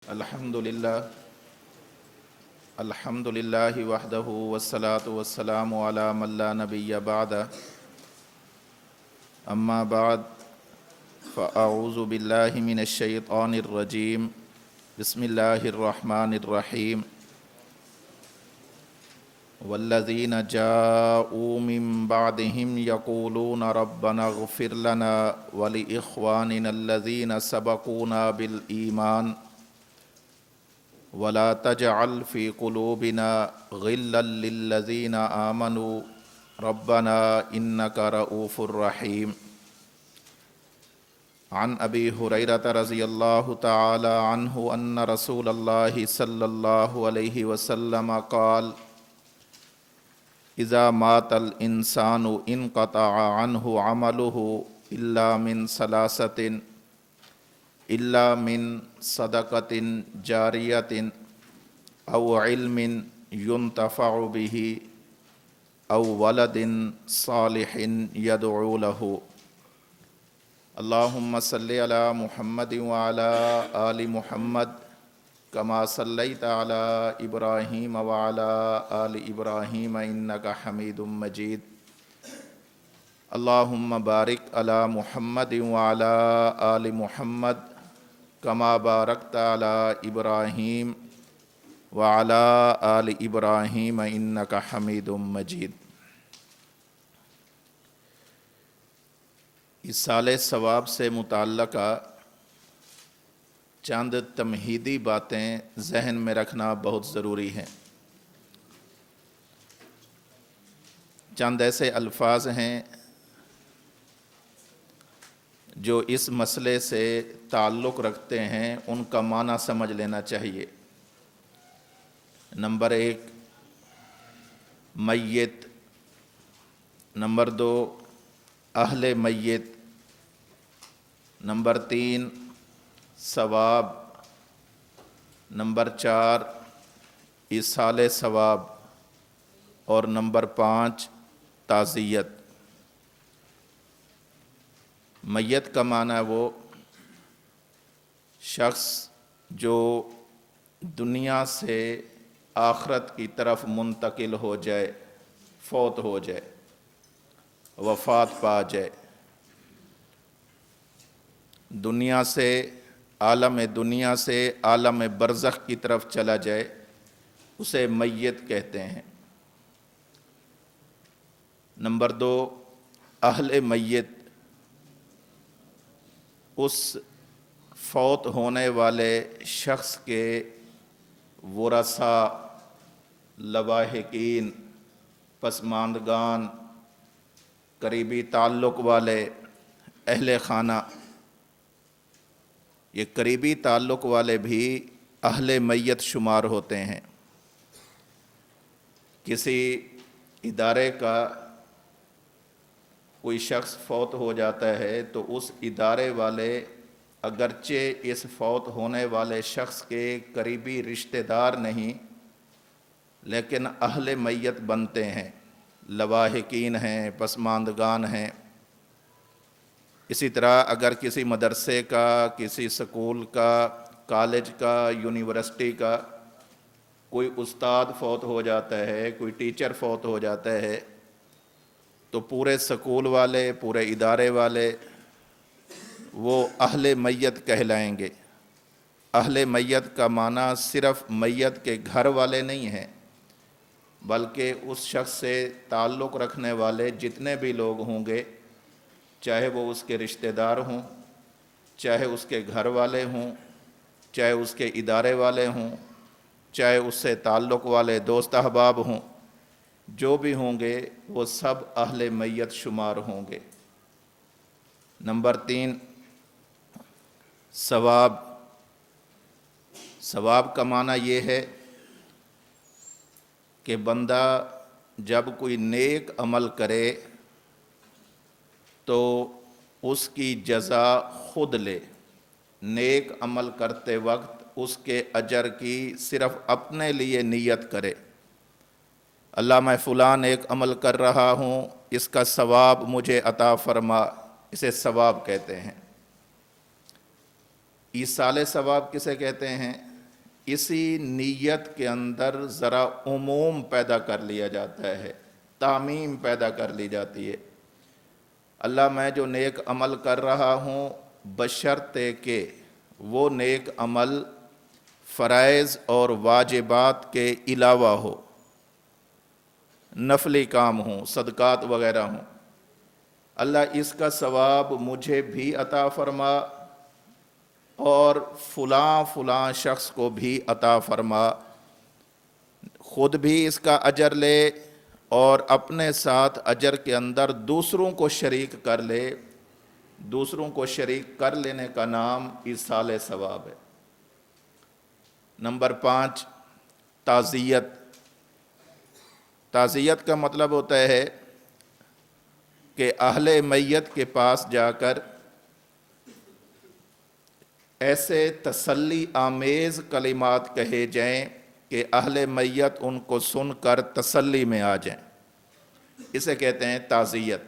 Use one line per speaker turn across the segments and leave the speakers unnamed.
الحمد للہ وحدہ والصلاة والسلام علی من لا نبی بعد اما بعد فاعوذ باللہ من الشیطان الرجیم بسم اللہ الرحمن الرحیم والذین جاءوا من بعدهم یقولون ربنا اغفر لنا ولإخواننا الذین سبقونا بالایمان ولا تجعل في قلوبنا غلا للذين آمنوا ربنا إنك رؤوف رحيم عن أبي هريرة رضي الله تعالى عنه أن رسول الله صلى الله عليه وسلم قال إذا مات الإنسان انقطع عنه عمله إلا من صدقة جارية أو علم ينتفع به أو ولد صالح يدعو له اللهم صل على محمد وعلى آل محمد كما صليت على إبراهيم وعلى آل إبراهيم إنك حميد مجيد اللهم بارك على محمد وعلى آل محمد كما باركت على إبراهيم وعلى آل إبراهيم إنك حميد مجيد۔ ایصال ثواب سے متعلقہ چند تمہیدی باتیں ذہن میں رکھنا بہت ضروری ہے۔ چند ایسے الفاظ ہیں جو اس مسئلے سے تعلق رکھتے ہیں، ان کا معنی سمجھ لینا چاہیے۔ نمبر 1 میت، نمبر 2 اہل میت، نمبر 3 ثواب، نمبر 4 ایصال ثواب، اور نمبر 5 تعزیت۔ میت کا معنی ہے وہ شخص جو دنیا سے آخرت کی طرف منتقل ہو جائے، فوت ہو جائے، وفات پا جائے، عالم دنیا سے عالم برزخ کی طرف چلا جائے، اسے میت کہتے ہیں۔ نمبر 2 اہل میت، اس فوت ہونے والے شخص کے ورثاء، لواحقین، پسماندگان، قریبی تعلق والے، اہل خانہ۔ یہ قریبی تعلق والے بھی اہل میت شمار ہوتے ہیں۔ کسی ادارے کا کوئی شخص فوت ہو جاتا ہے تو اس ادارے والے اگرچہ اس فوت ہونے والے شخص کے قریبی رشتہ دار نہیں، لیکن اہل میت بنتے ہیں، لواحقین ہیں، پسماندگان ہیں۔ اسی طرح اگر کسی مدرسے کا، کسی سکول کا، کالج کا، یونیورسٹی کا کوئی استاد فوت ہو جاتا ہے، کوئی ٹیچر فوت ہو جاتا ہے، تو پورے سکول والے، پورے ادارے والے وہ اہل میت کہلائیں گے۔ اہل میت کا معنی صرف میت کے گھر والے نہیں ہیں، بلکہ اس شخص سے تعلق رکھنے والے جتنے بھی لوگ ہوں گے، چاہے وہ اس کے رشتہ دار ہوں، چاہے اس کے گھر والے ہوں، چاہے اس کے ادارے والے ہوں، چاہے اس سے تعلق والے دوست احباب ہوں، جو بھی ہوں گے وہ سب اہل میت شمار ہوں گے۔ نمبر 3 ثواب۔ ثواب کا معنی یہ ہے کہ بندہ جب کوئی نیک عمل کرے تو اس کی جزا خود لے۔ نیک عمل کرتے وقت اس کے اجر کی صرف اپنے لیے نیت کرے، اللہ میں فلاں ایک عمل کر رہا ہوں، اس کا ثواب مجھے عطا فرما، اسے ثواب کہتے ہیں۔ ایصال ثواب کسے کہتے ہیں؟ اسی نیت کے اندر ذرا عموم پیدا کر لیا جاتا ہے، تعمیم پیدا کر لی جاتی ہے۔ اللہ میں جو نیک عمل کر رہا ہوں بشرطے کہ وہ نیک عمل فرائض اور واجبات کے علاوہ ہو، نفلی کام ہوں، صدقات وغیرہ ہوں، اللہ اس کا ثواب مجھے بھی عطا فرما اور فلاں فلاں شخص کو بھی عطا فرما، خود بھی اس کا اجر لے اور اپنے ساتھ اجر کے اندر دوسروں کو شریک کر لے۔ دوسروں کو شریک کر لینے کا نام ایصال ثواب ہے۔ نمبر 5، تعزیت۔ تعزیت کا مطلب ہوتا ہے کہ اہل میت کے پاس جا کر ایسے تسلی آمیز کلمات کہے جائیں کہ اہل میت ان کو سن کر تسلی میں آ جائیں، اسے کہتے ہیں تعزیت۔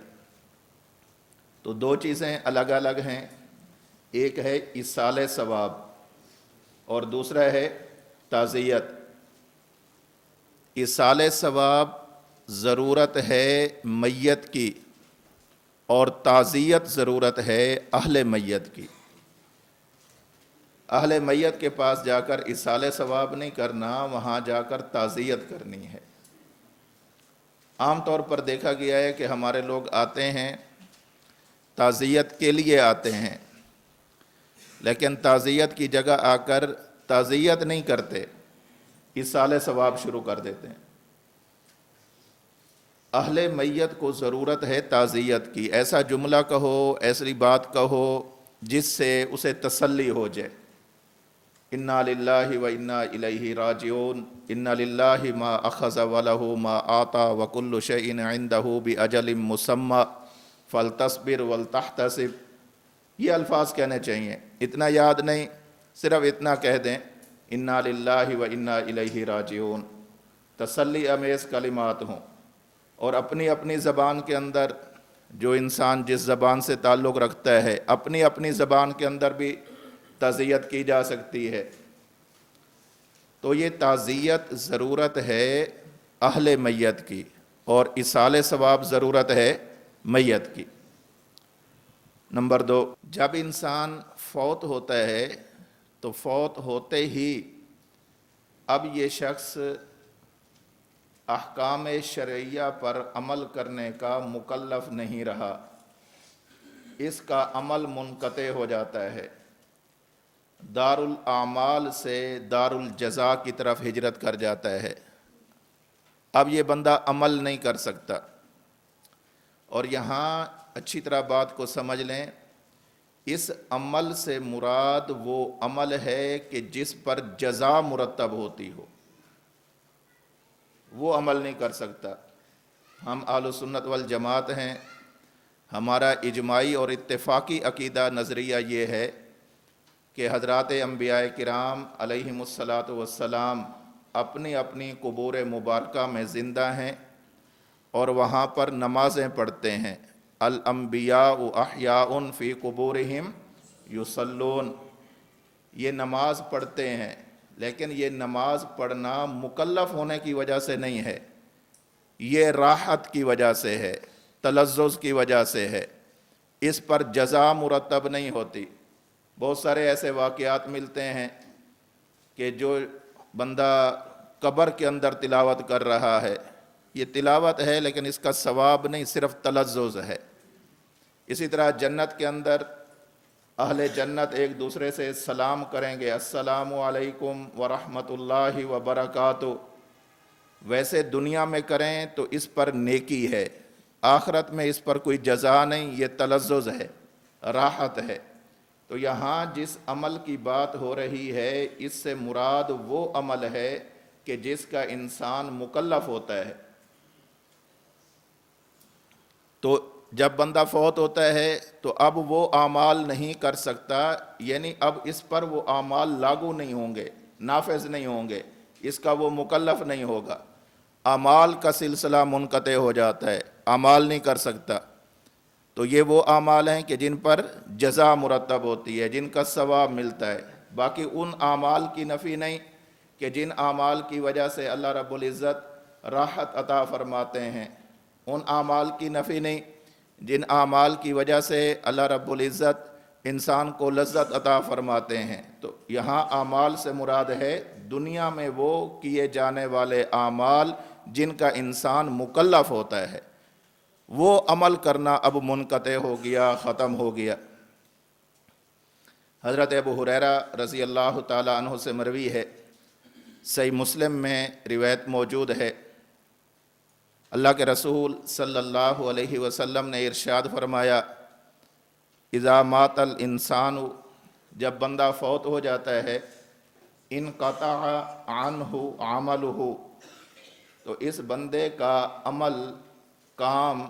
تو دو چیزیں الگ الگ ہیں، ایک ہے ایصال ثواب اور دوسرا ہے تعزیت۔ ایصال ثواب ضرورت ہے میت کی اور تعزیت ضرورت ہے اہل میت کی۔ اہل میت کے پاس جا کر ایصال ثواب نہیں کرنا، وہاں جا کر تعزیت کرنی ہے۔ عام طور پر دیکھا گیا ہے کہ ہمارے لوگ آتے ہیں، تعزیت کے لیے آتے ہیں، لیکن تعزیت کی جگہ آ کر تعزیت نہیں کرتے، ایصال ثواب شروع کر دیتے ہیں۔ اہل میت کو ضرورت ہے تعزیت کی، ایسا جملہ کہو، ایسی بات کہو جس سے اسے تسلی ہو جائے۔ انا للہ و انا الیہ راجعون، ان للہ ما اخذ ولہ ما آتا وکل شیء عندہ باجل مسمی فلتصبر ولتحتسب۔ یہ الفاظ کہنے چاہیے، اتنا یاد نہیں، صرف اتنا کہہ دیں انا للہ و انا الیہ راجعون، تسلی امیز کلمات ہوں۔ اور اپنی اپنی زبان کے اندر، جو انسان جس زبان سے تعلق رکھتا ہے، اپنی اپنی زبان کے اندر بھی تعزیت کی جا سکتی ہے۔ تو یہ تعزیت ضرورت ہے اہل میت کی اور ایصال ثواب ضرورت ہے میت کی۔ نمبر 2، جب انسان فوت ہوتا ہے تو فوت ہوتے ہی اب یہ شخص احکام شرعیہ پر عمل کرنے کا مکلف نہیں رہا، اس کا عمل منقطع ہو جاتا ہے، دار الاعمال سے دار الجزا کی طرف ہجرت کر جاتا ہے۔ اب یہ بندہ عمل نہیں کر سکتا۔ اور یہاں اچھی طرح بات کو سمجھ لیں، اس عمل سے مراد وہ عمل ہے کہ جس پر جزا مرتب ہوتی ہو، وہ عمل نہیں کر سکتا۔ ہم اہل سنت والجماعت ہیں، ہمارا اجماعی اور اتفاقی عقیدہ نظریہ یہ ہے کہ حضرات انبیاء کرام علیہم الصلاۃ والسلام اپنی اپنی قبور مبارکہ میں زندہ ہیں اور وہاں پر نمازیں پڑھتے ہیں۔ الانبیاء احیاء فی قبورہم یصلون، یہ نماز پڑھتے ہیں، لیکن یہ نماز پڑھنا مکلف ہونے کی وجہ سے نہیں ہے، یہ راحت کی وجہ سے ہے، تلذذ کی وجہ سے ہے، اس پر جزا مرتب نہیں ہوتی۔ بہت سارے ایسے واقعات ملتے ہیں کہ جو بندہ قبر کے اندر تلاوت کر رہا ہے، یہ تلاوت ہے لیکن اس کا ثواب نہیں، صرف تلذذ ہے۔ اسی طرح جنت کے اندر اہل جنت ایک دوسرے سے سلام کریں گے، السلام علیکم ورحمۃ اللہ وبرکاتہ، ویسے دنیا میں کریں تو اس پر نیکی ہے، آخرت میں اس پر کوئی جزا نہیں، یہ تلذذ ہے، راحت ہے۔ تو یہاں جس عمل کی بات ہو رہی ہے، اس سے مراد وہ عمل ہے کہ جس کا انسان مکلف ہوتا ہے۔ تو جب بندہ فوت ہوتا ہے تو اب وہ اعمال نہیں کر سکتا، یعنی اب اس پر وہ اعمال لاگو نہیں ہوں گے، نافذ نہیں ہوں گے، اس کا وہ مکلف نہیں ہوگا، اعمال کا سلسلہ منقطع ہو جاتا ہے، اعمال نہیں کر سکتا۔ تو یہ وہ اعمال ہیں کہ جن پر جزا مرتب ہوتی ہے، جن کا ثواب ملتا ہے۔ باقی ان اعمال کی نفی نہیں کہ جن اعمال کی وجہ سے اللہ رب العزت راحت عطا فرماتے ہیں، ان اعمال کی نفی نہیں جن اعمال کی وجہ سے اللہ رب العزت انسان کو لذت عطا فرماتے ہیں۔ تو یہاں اعمال سے مراد ہے دنیا میں وہ کیے جانے والے اعمال جن کا انسان مکلف ہوتا ہے، وہ عمل کرنا اب منقطع ہو گیا، ختم ہو گیا۔ حضرت ابو ہریرہ رضی اللہ تعالیٰ عنہ سے مروی ہے، صحیح مسلم میں روایت موجود ہے، اللہ کے رسول صلی اللہ علیہ وسلم نے ارشاد فرمایا، اذا مات الانسان، جب بندہ فوت ہو جاتا ہے، انقطع عنہ عملہ، تو اس بندے کا عمل، کام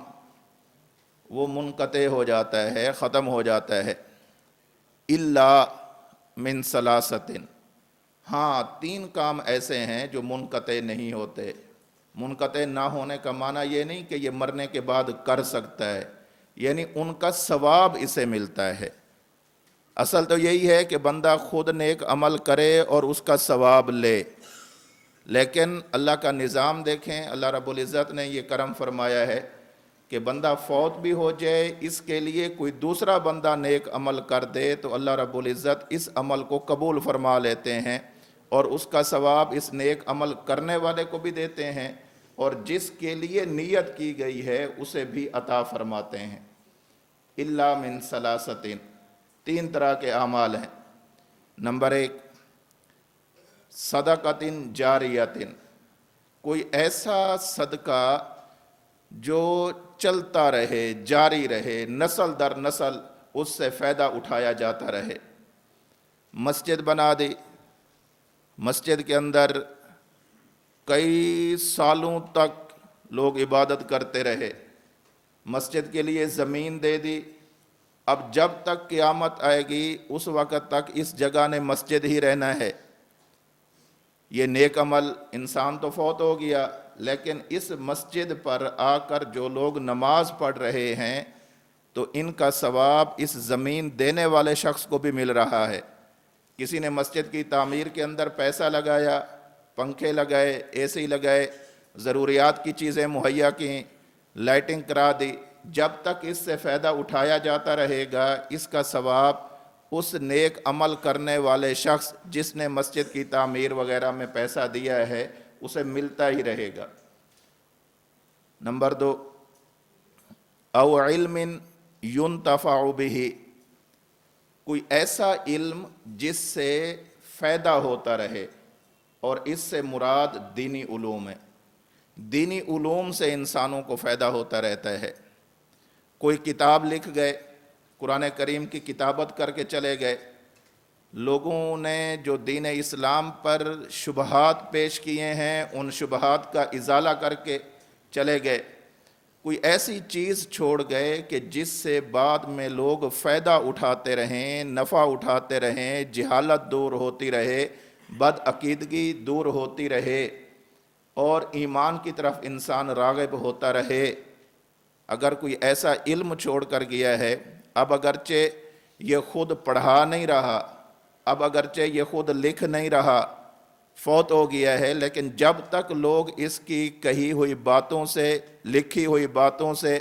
وہ منقطع ہو جاتا ہے، ختم ہو جاتا ہے۔ الا من ثلاثۃ، ہاں 3 کام ایسے ہیں جو منقطع نہیں ہوتے۔ منقطع نہ ہونے کا معنی یہ نہیں کہ یہ مرنے کے بعد کر سکتا ہے، یعنی ان کا ثواب اسے ملتا ہے۔ اصل تو یہی ہے کہ بندہ خود نیک عمل کرے اور اس کا ثواب لے، لیکن اللہ کا نظام دیکھیں، اللہ رب العزت نے یہ کرم فرمایا ہے کہ بندہ فوت بھی ہو جائے، اس کے لیے کوئی دوسرا بندہ نیک عمل کر دے تو اللہ رب العزت اس عمل کو قبول فرما لیتے ہیں، اور اس کا ثواب اس نیک عمل کرنے والے کو بھی دیتے ہیں، اور جس کے لیے نیت کی گئی ہے اسے بھی عطا فرماتے ہیں۔ الا من ثلاثۃ، 3 طرح کے اعمال ہیں۔ نمبر 1، صدقۃ جاریۃ، کوئی ایسا صدقہ جو چلتا رہے، جاری رہے، نسل در نسل اس سے فائدہ اٹھایا جاتا رہے۔ مسجد بنا دی، مسجد کے اندر کئی سالوں تک لوگ عبادت کرتے رہے، مسجد کے لیے زمین دے دی، اب جب تک قیامت آئے گی اس وقت تک اس جگہ نے مسجد ہی رہنا ہے۔ یہ نیک عمل، انسان تو فوت ہو گیا لیکن اس مسجد پر آ کر جو لوگ نماز پڑھ رہے ہیں تو ان کا ثواب اس زمین دینے والے شخص کو بھی مل رہا ہے۔ کسی نے مسجد کی تعمیر کے اندر پیسہ لگایا، پنکھے لگائے، اے سی لگائے، ضروریات کی چیزیں مہیا کیں، لائٹنگ کرا دی، جب تک اس سے فائدہ اٹھایا جاتا رہے گا اس کا ثواب اس نیک عمل کرنے والے شخص جس نے مسجد کی تعمیر وغیرہ میں پیسہ دیا ہے اسے ملتا ہی رہے گا۔ نمبر 2، او علم ينتفع به، کوئی ایسا علم جس سے فائدہ ہوتا رہے، اور اس سے مراد دینی علوم ہے۔ دینی علوم سے انسانوں کو فائدہ ہوتا رہتا ہے۔ کوئی کتاب لکھ گئے، قرآن کریم کی کتابت کر کے چلے گئے، لوگوں نے جو دین اسلام پر شبہات پیش کیے ہیں ان شبہات کا ازالہ کر کے چلے گئے، کوئی ایسی چیز چھوڑ گئے کہ جس سے بعد میں لوگ فائدہ اٹھاتے رہیں، نفع اٹھاتے رہیں، جہالت دور ہوتی رہے، بد عقیدگی دور ہوتی رہے، اور ایمان کی طرف انسان راغب ہوتا رہے۔ اگر کوئی ایسا علم چھوڑ کر گیا ہے، اب اگرچہ یہ خود پڑھا نہیں رہا، اب اگرچہ یہ خود لکھ نہیں رہا، فوت ہو گیا ہے، لیکن جب تک لوگ اس کی کہی ہوئی باتوں سے، لکھی ہوئی باتوں سے،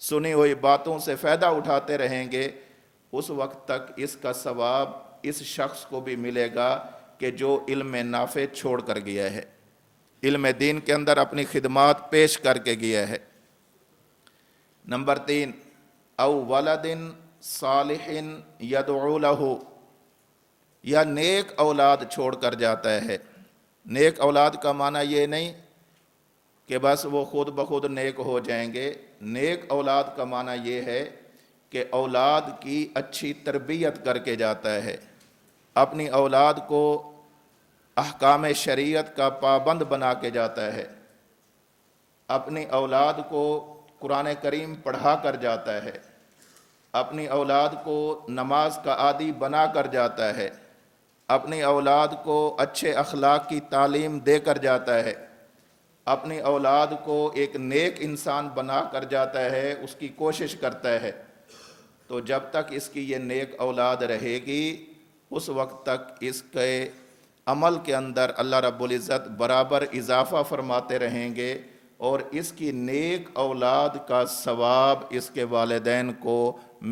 سنی ہوئی باتوں سے فائدہ اٹھاتے رہیں گے، اس وقت تک اس کا ثواب اس شخص کو بھی ملے گا کہ جو علم نافع چھوڑ کر گیا ہے، علم دین کے اندر اپنی خدمات پیش کر کے گیا ہے۔ نمبر 3، او ولد صالح یدعو لہ، یا نیک اولاد چھوڑ کر جاتا ہے۔ نیک اولاد کا معنی یہ نہیں کہ بس وہ خود بخود نیک ہو جائیں گے، نیک اولاد کا معنی یہ ہے کہ اولاد کی اچھی تربیت کر کے جاتا ہے، اپنی اولاد کو احکام شریعت کا پابند بنا کے جاتا ہے، اپنی اولاد کو قرآن کریم پڑھا کر جاتا ہے، اپنی اولاد کو نماز کا عادی بنا کر جاتا ہے، اپنی اولاد کو اچھے اخلاق کی تعلیم دے کر جاتا ہے، اپنی اولاد کو ایک نیک انسان بنا کر جاتا ہے، اس کی کوشش کرتا ہے۔ تو جب تک اس کی یہ نیک اولاد رہے گی اس وقت تک اس کے عمل کے اندر اللہ رب العزت برابر اضافہ فرماتے رہیں گے، اور اس کی نیک اولاد کا ثواب اس کے والدین کو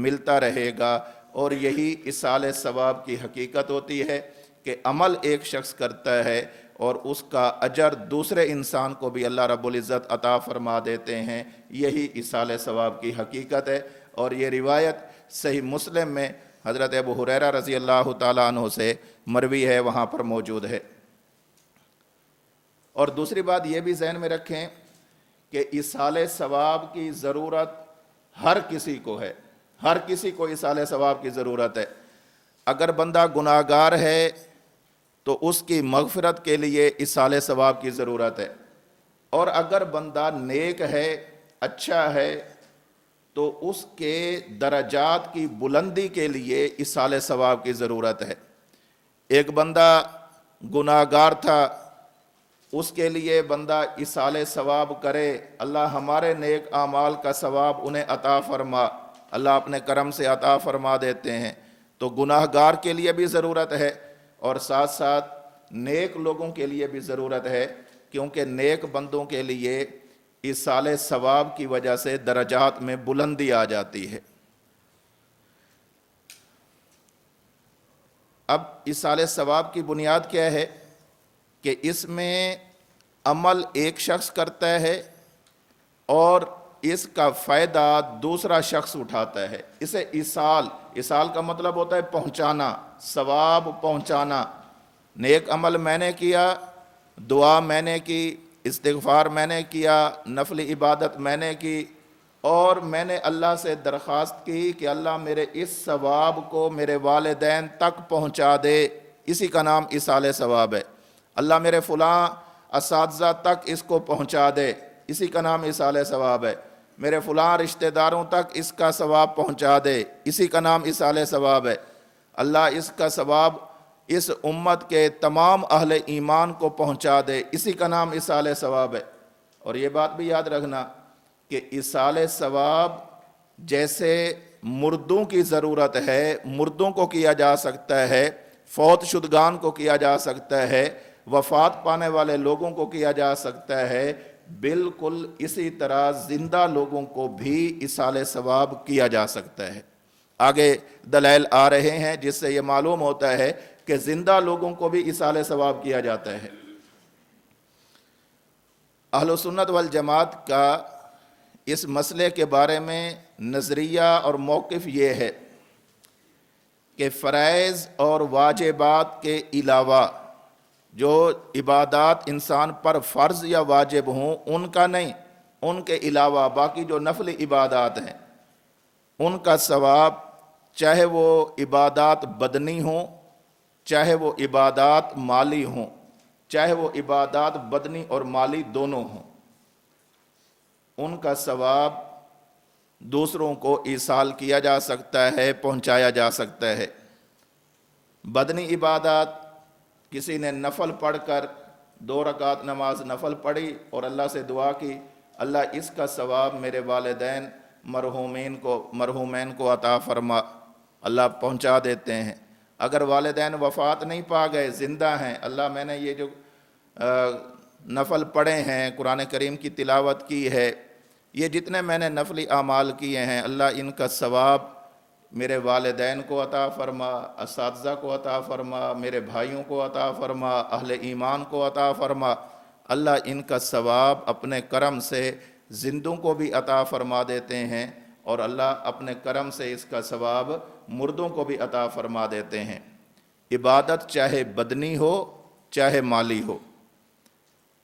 ملتا رہے گا۔ اور یہی ایصال ثواب کی حقیقت ہوتی ہے کہ عمل ایک شخص کرتا ہے اور اس کا اجر دوسرے انسان کو بھی اللہ رب العزت عطا فرما دیتے ہیں۔ یہی ایصال ثواب کی حقیقت ہے، اور یہ روایت صحیح مسلم میں حضرت ابو ہریرہ رضی اللہ تعالیٰ عنہ سے مروی ہے، وہاں پر موجود ہے۔ اور دوسری بات یہ بھی ذہن میں رکھیں کہ ایصال ثواب کی ضرورت ہر کسی کو ہے، ہر کسی کو ایصال ثواب کی ضرورت ہے۔ اگر بندہ گناہگار ہے تو اس کی مغفرت کے لیے ایصال ثواب کی ضرورت ہے، اور اگر بندہ نیک ہے، اچھا ہے، تو اس کے درجات کی بلندی کے لیے ایصال ثواب کی ضرورت ہے۔ ایک بندہ گناہگار تھا، اس کے لیے بندہ ایصال ثواب کرے، اللہ ہمارے نیک اعمال کا ثواب انہیں عطا فرما، اللہ اپنے کرم سے عطا فرما دیتے ہیں۔ تو گناہگار کے لیے بھی ضرورت ہے، اور ساتھ ساتھ نیک لوگوں کے لیے بھی ضرورت ہے، کیونکہ نیک بندوں کے لیے ایصال ثواب کی وجہ سے درجات میں بلندی آ جاتی ہے۔ اب ایصال ثواب کی بنیاد کیا ہے کہ اس میں عمل ایک شخص کرتا ہے اور اس کا فائدہ دوسرا شخص اٹھاتا ہے، اسے ایصال کا مطلب ہوتا ہے پہنچانا، ثواب پہنچانا۔ نیک عمل میں نے کیا، دعا میں نے کی، استغفار میں نے کیا، نفل عبادت میں نے کی، اور میں نے اللہ سے درخواست کی کہ اللہ میرے اس ثواب کو میرے والدین تک پہنچا دے، اسی کا نام ایصال ثواب ہے۔ اللہ میرے فلاں اساتذہ تک اس کو پہنچا دے، اسی کا نام ایصال ثواب ہے۔ میرے فلاں رشتہ داروں تک اس کا ثواب پہنچا دے، اسی کا نام ایصال ثواب ہے۔ اللہ اس کا ثواب اس امت کے تمام اہل ایمان کو پہنچا دے، اسی کا نام ایصال ثواب ہے۔ اور یہ بات بھی یاد رکھنا کہ ایصال ثواب جیسے مردوں کی ضرورت ہے، مردوں کو کیا جا سکتا ہے، فوت شدگان کو کیا جا سکتا ہے، وفات پانے والے لوگوں کو کیا جا سکتا ہے، بالکل اسی طرح زندہ لوگوں کو بھی ایصال ثواب کیا جا سکتا ہے۔ آگے دلائل آ رہے ہیں جس سے یہ معلوم ہوتا ہے کہ زندہ لوگوں کو بھی ایصال ثواب کیا جاتا ہے۔ اہل سنت والجماعت کا اس مسئلے کے بارے میں نظریہ اور موقف یہ ہے کہ فرائض اور واجبات کے علاوہ جو عبادات انسان پر فرض یا واجب ہوں ان کا نہیں، ان کے علاوہ باقی جو نفل عبادات ہیں ان کا ثواب، چاہے وہ عبادات بدنی ہوں، چاہے وہ عبادات مالی ہوں، چاہے وہ عبادات بدنی اور مالی دونوں ہوں، ان کا ثواب دوسروں کو ایصال کیا جا سکتا ہے، پہنچایا جا سکتا ہے۔ بدنی عبادات، کسی نے نفل پڑھ کر 2 رکعت نماز نفل پڑھی اور اللہ سے دعا کی، اللہ اس کا ثواب میرے والدین مرحومین کو عطا فرما، اللہ پہنچا دیتے ہیں۔ اگر والدین وفات نہیں پا گئے، زندہ ہیں، اللہ میں نے یہ جو نفل پڑھے ہیں، قرآن کریم کی تلاوت کی ہے، یہ جتنے میں نے نفلی اعمال کیے ہیں، اللہ ان کا ثواب میرے والدین کو عطا فرما، اساتذہ کو عطا فرما، میرے بھائیوں کو عطا فرما، اہل ایمان کو عطا فرما۔ اللہ ان کا ثواب اپنے کرم سے زندوں کو بھی عطا فرما دیتے ہیں، اور اللہ اپنے کرم سے اس کا ثواب مردوں کو بھی عطا فرما دیتے ہیں۔ عبادت چاہے بدنی ہو چاہے مالی ہو،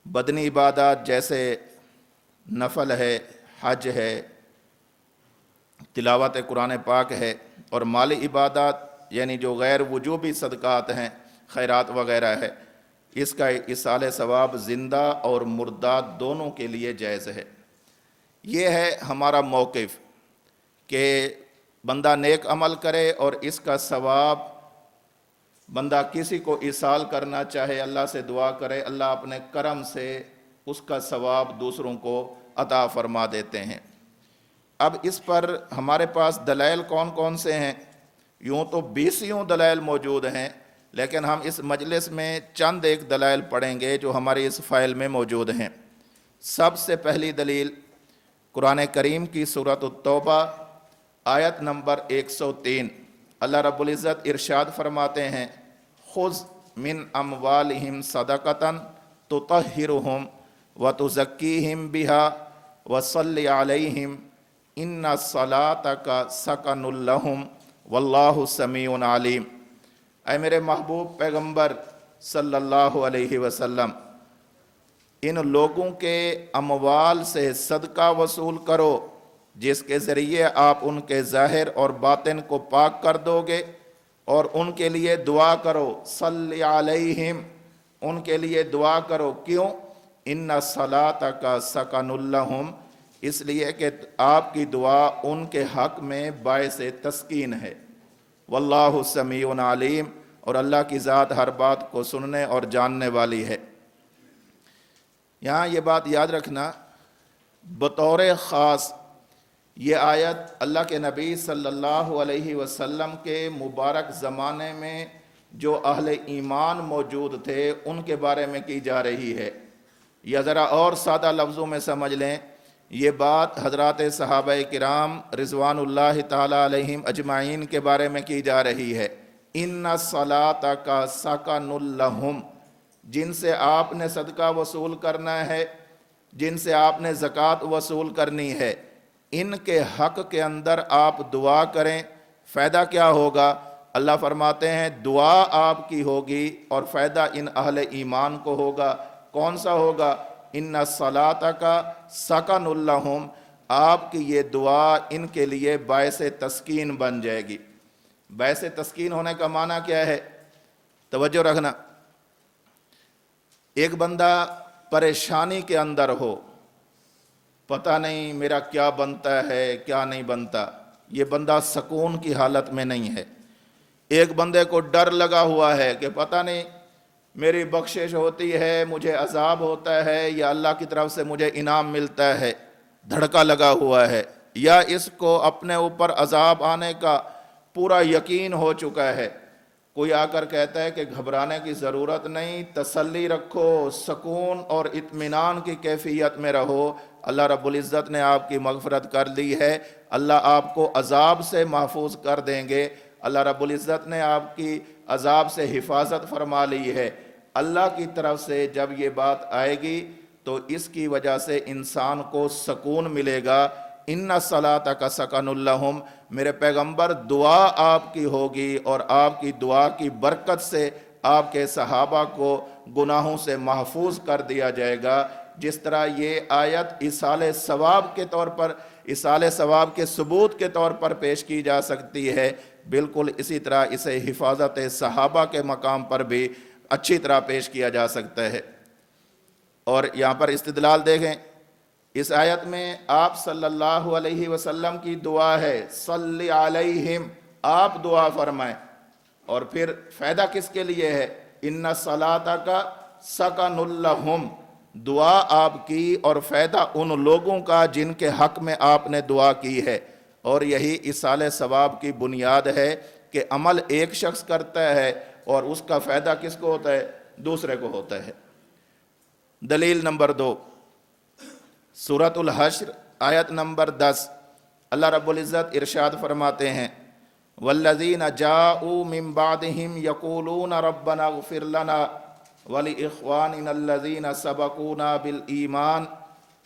بدنی عبادات جیسے نفل ہے، حج ہے، تلاوت قرآن پاک ہے، اور مالی عبادات یعنی جو غیر وجوبی صدقات ہیں، خیرات وغیرہ ہے، اس کا ایصال ثواب زندہ اور مردات دونوں کے لیے جائز ہے۔ یہ ہے ہمارا موقف کہ بندہ نیک عمل کرے اور اس کا ثواب بندہ کسی کو ایصال کرنا چاہے، اللہ سے دعا کرے، اللہ اپنے کرم سے اس کا ثواب دوسروں کو عطا فرما دیتے ہیں۔ اب اس پر ہمارے پاس دلائل کون کون سے ہیں؟ یوں تو 20 دلائل موجود ہیں، لیکن ہم اس مجلس میں چند ایک دلائل پڑھیں گے جو ہماری اس فائل میں موجود ہیں۔ سب سے پہلی دلیل قرآن کریم کی سورۃ التوبہ آیت نمبر 103۔ اللہ رب العزت ارشاد فرماتے ہیں، خذ من اموالہم صدقۃ تطہرہم وتزکیہم بہا وصلی علیہم ان صلاتک سکن لہم واللہ سمیع علیم۔ اے میرے محبوب پیغمبر صلی اللہ علیہ وسلم، ان لوگوں کے اموال سے صدقہ وصول کرو جس کے ذریعے آپ ان کے ظاہر اور باطن کو پاک کر دو گے، اور ان کے لیے دعا کرو، صلی علیہم، ان کے لیے دعا کرو۔ کیوں؟ ان صلاتک سکن لہم، اس لیے کہ آپ کی دعا ان کے حق میں باعث تسکین ہے۔ واللہ سمیع علیم، اور اللہ کی ذات ہر بات کو سننے اور جاننے والی ہے۔ یہاں یہ بات یاد رکھنا، بطور خاص یہ آیت اللہ کے نبی صلی اللہ علیہ وسلم کے مبارک زمانے میں جو اہل ایمان موجود تھے ان کے بارے میں کی جا رہی ہے۔ یا ذرا اور سادہ لفظوں میں سمجھ لیں، یہ بات حضرات صحابہ کرام رضوان اللہ تعالی علیہم اجمعین کے بارے میں کی جا رہی ہے۔ ان صلاتک سکن لہم، جن سے آپ نے صدقہ وصول کرنا ہے، جن سے آپ نے زکوٰۃ وصول کرنی ہے، ان کے حق کے اندر آپ دعا کریں۔ فائدہ کیا ہوگا؟ اللہ فرماتے ہیں دعا آپ کی ہوگی اور فائدہ ان اہل ایمان کو ہوگا۔ کون سا ہوگا؟ ان صلاتک سکن لہم، آپ کی یہ دعا ان کے لیے باعث تسکین بن جائے گی۔ باعث تسکین ہونے کا معنی کیا ہے؟ توجہ رکھنا، ایک بندہ پریشانی کے اندر ہو، پتہ نہیں میرا کیا بنتا ہے کیا نہیں بنتا، یہ بندہ سکون کی حالت میں نہیں ہے۔ ایک بندے کو ڈر لگا ہوا ہے کہ پتہ نہیں میری بخشش ہوتی ہے، مجھے عذاب ہوتا ہے، یا اللہ کی طرف سے مجھے انعام ملتا ہے، دھڑکا لگا ہوا ہے، یا اس کو اپنے اوپر عذاب آنے کا پورا یقین ہو چکا ہے۔ کوئی آ کر کہتا ہے کہ گھبرانے کی ضرورت نہیں، تسلی رکھو، سکون اور اطمینان کی کیفیت میں رہو، اللہ رب العزت نے آپ کی مغفرت کر لی ہے، اللہ آپ کو عذاب سے محفوظ کر دیں گے، اللہ رب العزت نے آپ کی عذاب سے حفاظت فرما لی ہے۔ اللہ کی طرف سے جب یہ بات آئے گی تو اس کی وجہ سے انسان کو سکون ملے گا۔ ان صلاتک سکن لہم، میرے پیغمبر دعا آپ کی ہوگی اور آپ کی دعا کی برکت سے آپ کے صحابہ کو گناہوں سے محفوظ کر دیا جائے گا۔ جس طرح یہ آیت ایصال ثواب کے طور پر، ایصال ثواب کے ثبوت کے طور پر پیش کی جا سکتی ہے، بالکل اسی طرح اسے حفاظت صحابہ کے مقام پر بھی اچھی طرح پیش کیا جا سکتا ہے۔ اور یہاں پر استدلال دیکھیں، اس آیت میں آپ صلی اللہ علیہ وسلم کی دعا ہے، صلی علیہم، آپ دعا فرمائیں، اور پھر فائدہ کس کے لیے ہے؟ ان صلاتک سکن لہم، دعا آپ کی اور فائدہ ان لوگوں کا جن کے حق میں آپ نے دعا کی ہے۔ اور یہی ایصال ثواب کی بنیاد ہے کہ عمل ایک شخص کرتا ہے اور اس کا فائدہ کس کو ہوتا ہے؟ دوسرے کو ہوتا ہے۔ دلیل نمبر 2، سورۃ الحشر آیت نمبر 10، اللہ رب العزت ارشاد فرماتے ہیں، والذین جاءوا من بعدہم یقولون ربنا اغفر لنا ولإخواننا الذین سبقونا بالایمان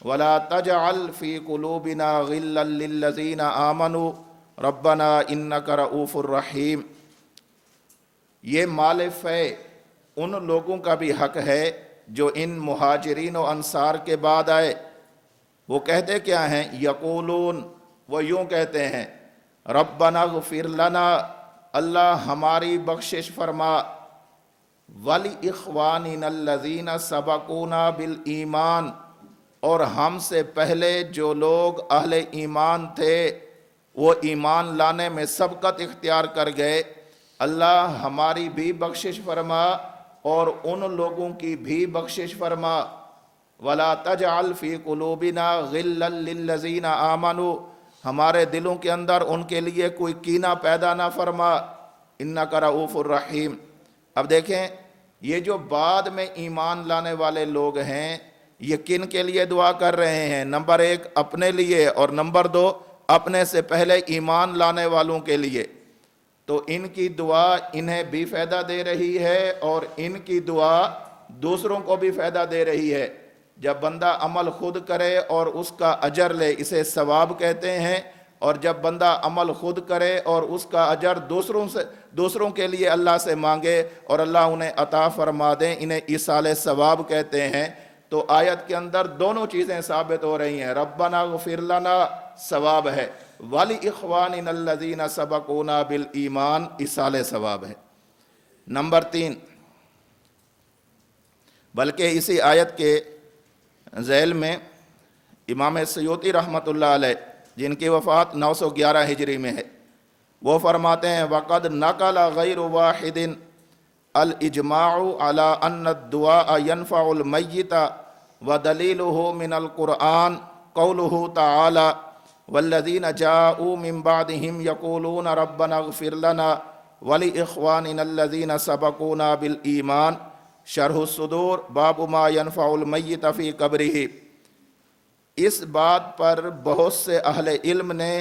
ولا تجعل فی قلوبنا غلا للذین آمنوا ربنا انک رؤوف الرحیم۔ یہ مال فے ان لوگوں کا بھی حق ہے جو ان مہاجرین و انصار کے بعد آئے۔ وہ کہتے کیا ہیں؟ یقولون، وہ یوں کہتے ہیں، ربنا اغفر لنا، اللہ ہماری بخشش فرما، وَلِإِخْوَانِنَا الَّذِينَ سَبَقُونَا بِالْإِيمَانِ، اور ہم سے پہلے جو لوگ اہل ایمان تھے وہ ایمان لانے میں سبقت اختیار کر گئے، اللہ ہماری بھی بخشش فرما اور ان لوگوں کی بھی بخشش فرما۔ وَلَا تَجْعَلْ فِي قُلُوبِنَا غِلًّا لِلَّذِينَ آمَنُوا، ہمارے دلوں کے اندر ان کے لیے کوئی کینہ پیدا نہ فرما، اِنَّكَ رؤوف الرحیم، اب دیکھیں یہ جو بعد میں ایمان لانے والے لوگ ہیں یہ کن کے لیے دعا کر رہے ہیں؟ نمبر 1 اپنے لیے، اور نمبر 2 اپنے سے پہلے ایمان لانے والوں کے لیے۔ تو ان کی دعا انہیں بھی فائدہ دے رہی ہے اور ان کی دعا دوسروں کو بھی فائدہ دے رہی ہے۔ جب بندہ عمل خود کرے اور اس کا اجر لے اسے ثواب کہتے ہیں، اور جب بندہ عمل خود کرے اور اس کا اجر دوسروں کے لیے اللہ سے مانگے اور اللہ انہیں عطا فرما دیں، انہیں ایصال ثواب کہتے ہیں۔ تو آیت کے اندر دونوں چیزیں ثابت ہو رہی ہیں، ربنا اغفر لنا ثواب ہے، وَلِإِخْوَانِنَا الَّذِينَ سَبَقُونَا بِالْإِيمَانِ ایصال ثواب ہے۔ نمبر 3، بلکہ اسی آیت کے ذیل میں امام سیوطی رحمۃ اللہ علیہ، جن کی وفات 911 ہجری میں ہے، وہ فرماتے ہیں وَقَدْ نَقَلَ غَيْرُ وَاحِدٍ الْإِجْمَاعُ عَلَىٰ أَنَّ الدُّعَاءَ يَنْفَعُ الْمَيِّتَ وَدَلِيلُهُ مِنَ الْقُرْآنِ قَوْلُهُ تَعَالَىٰ وَالَّذِينَ جَاءُوا مِن بَعْدِهِمْ يَقُولُونَ رَبَّنَا اغْفِرْ لَنَا وَلِإِخْوَانِنَا الَّذِينَ سَبَقُونَا بِالْإِيمَانِ شرح الصدور باب ما ينفع المیت فی قبرہ۔ اس بات پر بہت سے اہل علم نے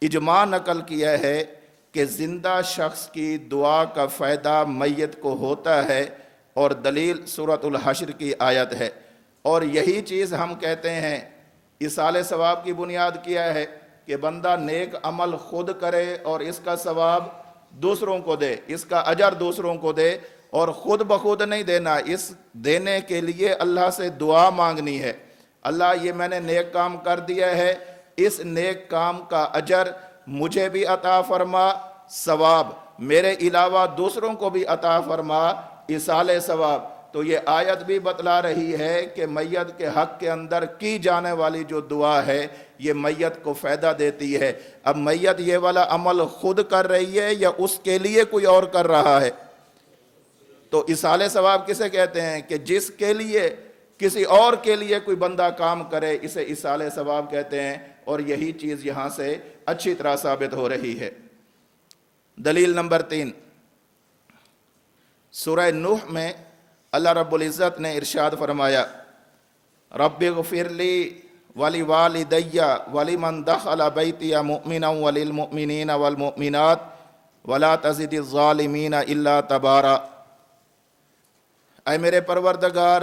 اجماع نقل کیا ہے کہ زندہ شخص کی دعا کا فائدہ میت کو ہوتا ہے، اور دلیل سورۃ الحشر کی آیت ہے۔ اور یہی چیز ہم کہتے ہیں ایصال ثواب کی بنیاد کیا ہے کہ بندہ نیک عمل خود کرے اور اس کا ثواب دوسروں کو دے، اس کا اجر دوسروں کو دے، اور خود بخود نہیں دینا، اس دینے کے لیے اللہ سے دعا مانگنی ہے، اللہ یہ میں نے نیک کام کر دیا ہے، اس نیک کام کا اجر مجھے بھی عطا فرما، ثواب میرے علاوہ دوسروں کو بھی عطا فرما، ایصال ثواب۔ تو یہ آیت بھی بتلا رہی ہے کہ میت کے حق کے اندر کی جانے والی جو دعا ہے یہ میت کو فائدہ دیتی ہے۔ اب میت یہ والا عمل خود کر رہی ہے یا اس کے لیے کوئی اور کر رہا ہے؟ تو ایصال ثواب کسے کہتے ہیں؟ کہ جس کے لیے کسی اور کے لیے کوئی بندہ کام کرے، اسے ایصال ثواب کہتے ہیں، اور یہی چیز یہاں سے اچھی طرح ثابت ہو رہی ہے۔ دلیل نمبر 3، سورہ نوح میں اللہ رب العزت نے ارشاد فرمایا رب اغفر لی ولوالدی ولمن دخل بیتی مؤمنا وللمؤمنین والمؤمنات ولا تزد الظالمین الا تبارا۔ اے میرے پروردگار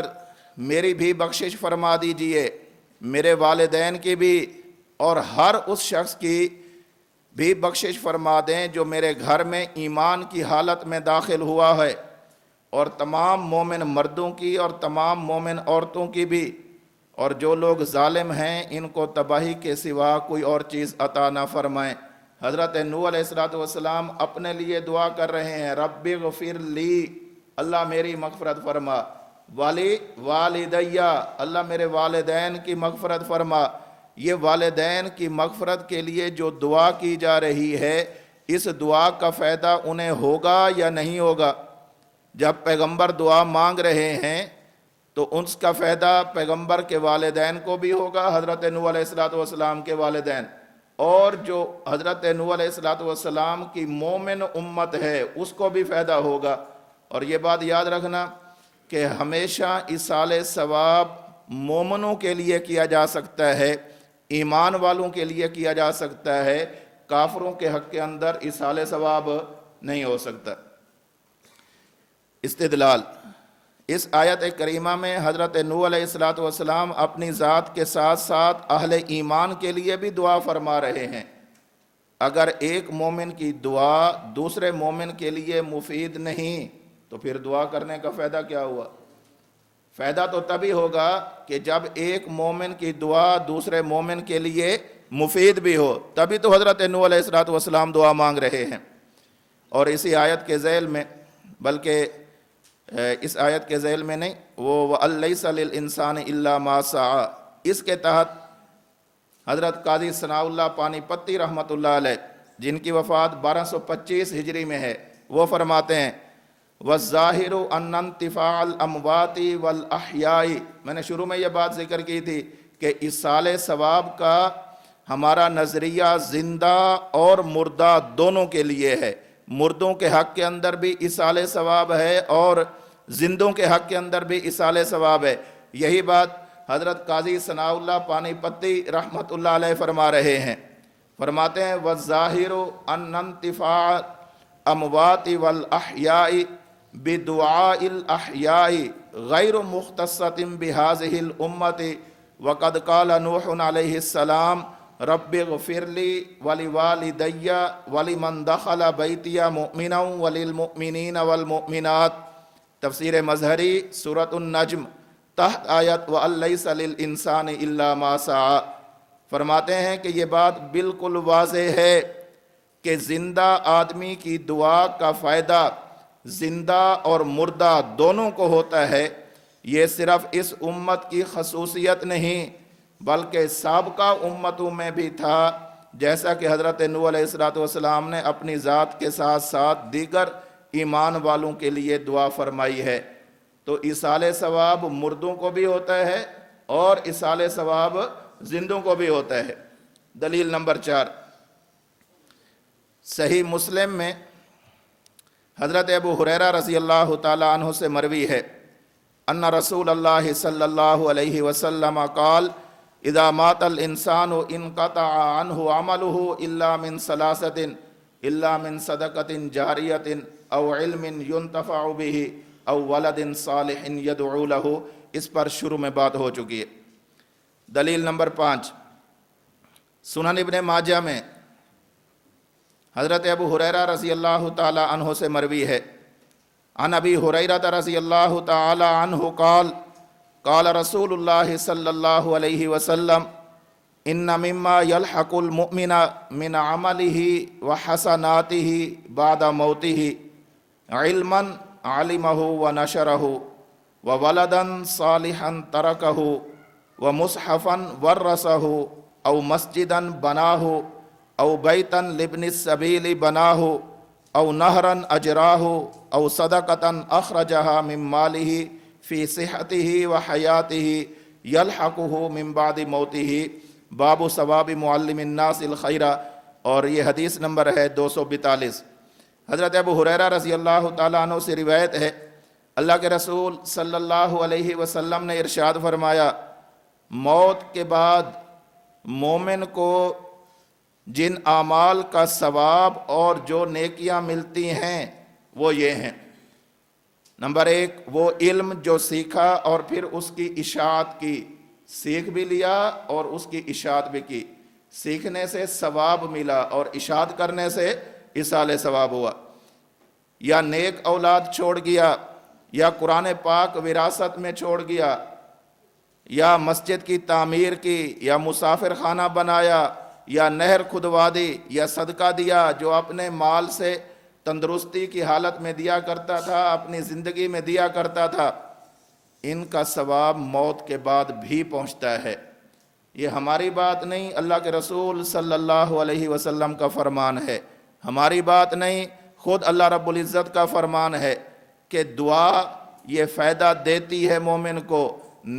میری بھی بخشش فرما دیجئے، میرے والدین کی بھی، اور ہر اس شخص کی بھی بخشش فرما دیں جو میرے گھر میں ایمان کی حالت میں داخل ہوا ہے، اور تمام مومن مردوں کی اور تمام مومن عورتوں کی بھی، اور جو لوگ ظالم ہیں ان کو تباہی کے سوا کوئی اور چیز عطا نہ فرمائیں۔ حضرت نوح علیہ السلام اپنے لیے دعا کر رہے ہیں رب اغفر لی، اللہ میری مغفرت فرما، والدیہ، اللہ میرے والدین کی مغفرت فرما۔ یہ والدین کی مغفرت کے لیے جو دعا کی جا رہی ہے، اس دعا کا فائدہ انہیں ہوگا یا نہیں ہوگا؟ جب پیغمبر دعا مانگ رہے ہیں تو اس کا فائدہ پیغمبر کے والدین کو بھی ہوگا، حضرت نوح علیہ السلام کے والدین، اور جو حضرت نوح علیہ السلام کی مومن امت ہے اس کو بھی فائدہ ہوگا۔ اور یہ بات یاد رکھنا کہ ہمیشہ ایصال ثواب مومنوں کے لیے کیا جا سکتا ہے، ایمان والوں کے لیے کیا جا سکتا ہے، کافروں کے حق کے اندر ایصال ثواب نہیں ہو سکتا۔ استدلال، اس آیت کریمہ میں حضرت نوح علیہ السلام اپنی ذات کے ساتھ ساتھ اہل ایمان کے لیے بھی دعا فرما رہے ہیں۔ اگر ایک مومن کی دعا دوسرے مومن کے لیے مفید نہیں تو پھر دعا کرنے کا فائدہ کیا ہوا؟ فائدہ تو تبھی ہوگا کہ جب ایک مومن کی دعا دوسرے مومن کے لیے مفید بھی ہو، تبھی تو حضرت نوح علیہ السلام دعا مانگ رہے ہیں۔ اور اسی آیت کے ذیل میں، بلکہ اس آیت کے ذیل میں نہیں، وہ وَأَن لَيْسَ لِلْإِنسَانِ إِلَّا مَا سَعَىٰ، اس کے تحت حضرت قاضی ثناء اللہ پانی پتی رحمۃ اللہ علیہ، جن کی وفات 1225 ہجری میں ہے، وہ فرماتے ہیں وَالظَّاهِرُ أَنَّ انْتِفَاعَ الْأَمْوَاتِ وَالْأَحْيَاءِ، میں نے شروع میں یہ بات ذکر کی تھی کہ ایصال ثواب کا ہمارا نظریہ زندہ اور مردہ دونوں کے لیے ہے، مردوں کے حق کے اندر بھی ایصال ثواب ہے اور زندوں کے حق کے اندر بھی ایصال ثواب ہے۔ یہی بات حضرت قاضی ثناء اللہ پانی پتی رحمۃ اللہ علیہ فرما رہے ہیں۔ فرماتے ہیں وَالظَّاهِرُ أَنَّ انتفاع اموات والاحیاء بدعاء الاحیاء غیر مختصۃ بهذه الامة وقد قال نوح علیہ السلام رب اغفر لی ولوالدی ولمن دخل بیتی مؤمنا وللمؤمنین والمؤمنات۔ تفسیر مظہری سورۃ النجم تحت آیت وَأَن لَّيْسَ لِلْإِنسَانِ إِلَّا مَا سَعَىٰ۔ فرماتے ہیں کہ یہ بات بالکل واضح ہے کہ زندہ آدمی کی دعا کا فائدہ زندہ اور مردہ دونوں کو ہوتا ہے۔ یہ صرف اس امت کی خصوصیت نہیں بلکہ سابقہ امتوں میں بھی تھا، جیسا کہ حضرت نوح علیہ السلام نے اپنی ذات کے ساتھ ساتھ دیگر ایمان والوں کے لیے دعا فرمائی ہے۔ تو ایصال ثواب مردوں کو بھی ہوتا ہے اور ایصال ثواب زندوں کو بھی ہوتا ہے۔ دلیل نمبر 4، صحیح مسلم میں حضرت ابو ہریرہ رضی اللہ تعالی عنہ سے مروی ہے ان رسول اللہ صلی اللہ علیہ وسلم قال اذا مات الانسان انقطع عنه عمله الا من ثلاثة الا من صدقة جاریة او علم ينتفع به او ولد صالح يدعو له۔ اس پر شروع میں بات ہو چکی ہے۔ دلیل نمبر 5، سنن ابن ماجہ میں حضرت ابو ہریرہ رضی اللہ تعالی عنہ سے مروی ہے عن ابی ہریرہ رضی اللہ تعالی عنہ قال قال رسول اللہ صلی اللہ علیہ وسلم ان مما يلحق المؤمن من عمله وحسناته بعد موته علما علمه ونشره وولدا صالحا تركه ومصحفا ورثه او مسجدا بناه او بیتا لابن السبیل بناہ او نہرا اجراہ او صدقتا اخرجها من ماله فی صحته وحیاته یلحقه من بعد موته۔ باب ثواب معلم الناس الخیر، اور یہ حدیث نمبر ہے 242۔ حضرت ابو ہریرہ رضی اللہ تعالیٰ عنہ سے روایت ہے، اللہ کے رسول صلی اللہ علیہ وسلم نے ارشاد فرمایا، موت کے بعد مومن کو جن اعمال کا ثواب اور جو نیکیاں ملتی ہیں وہ یہ ہیں۔ نمبر 1، وہ علم جو سیکھا اور پھر اس کی اشاعت کی، سیکھ بھی لیا اور اس کی اشاعت بھی کی، سیکھنے سے ثواب ملا اور اشاعت کرنے سے ایصال ثواب ہوا۔ یا نیک اولاد چھوڑ گیا، یا قرآن پاک وراثت میں چھوڑ گیا، یا مسجد کی تعمیر کی، یا مسافر خانہ بنایا، یا نہر کھدوا دی، یا صدقہ دیا جو اپنے مال سے تندرستی کی حالت میں دیا کرتا تھا، اپنی زندگی میں دیا کرتا تھا، ان کا ثواب موت کے بعد بھی پہنچتا ہے۔ یہ ہماری بات نہیں، اللہ کے رسول صلی اللہ علیہ وسلم کا فرمان ہے، ہماری بات نہیں، خود اللہ رب العزت کا فرمان ہے کہ دعا یہ فائدہ دیتی ہے مومن کو،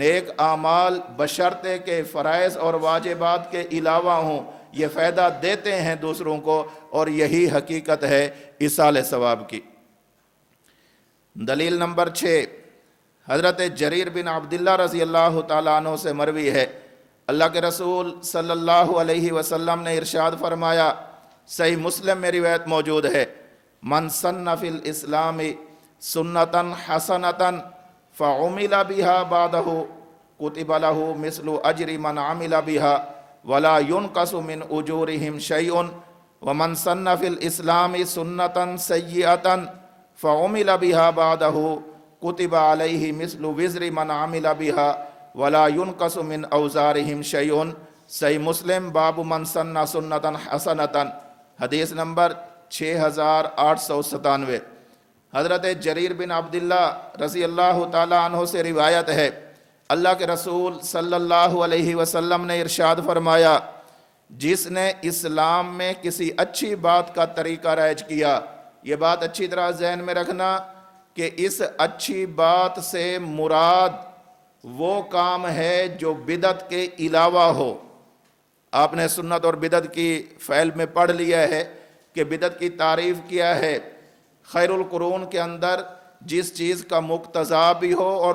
نیک اعمال بشرطے کے فرائض اور واجبات کے علاوہ ہوں، یہ فائدہ دیتے ہیں دوسروں کو، اور یہی حقیقت ہے ایصال ثواب کی۔ دلیل نمبر 6، حضرت جریر بن عبداللہ رضی اللہ تعالیٰ عنہ سے مروی ہے، اللہ کے رسول صلی اللہ علیہ وسلم نے ارشاد فرمایا، صحیح مسلم میں روایت موجود ہے، من سن فی الاسلام سنتا حسنتا فعمل بها بعدہ کتب له مثل اجر من عمل بها ولا ينقص من اجورهم شیء ومن سن فی الاسلام سنتا سیئتا فعمل بها بعدہ کتب علیہ مثل وزر من عمل بها ولا ينقص من اوزارهم شیء۔ صحیح مسلم باب من سن سنتا حسنتا، حدیث نمبر 6897۔ حضرت جریر بن عبداللہ رضی اللہ تعالیٰ عنہ سے روایت ہے، اللہ کے رسول صلی اللہ علیہ وسلم نے ارشاد فرمایا، جس نے اسلام میں کسی اچھی بات کا طریقہ رائج کیا، یہ بات اچھی طرح ذہن میں رکھنا کہ اس اچھی بات سے مراد وہ کام ہے جو بدعت کے علاوہ ہو۔ آپ نے سنت اور بدعت کی فعل میں پڑھ لیا ہے کہ بدعت کی تعریف کیا ہے خیر القرون کے اندر جس چیز کا مقتضا بھی ہو اور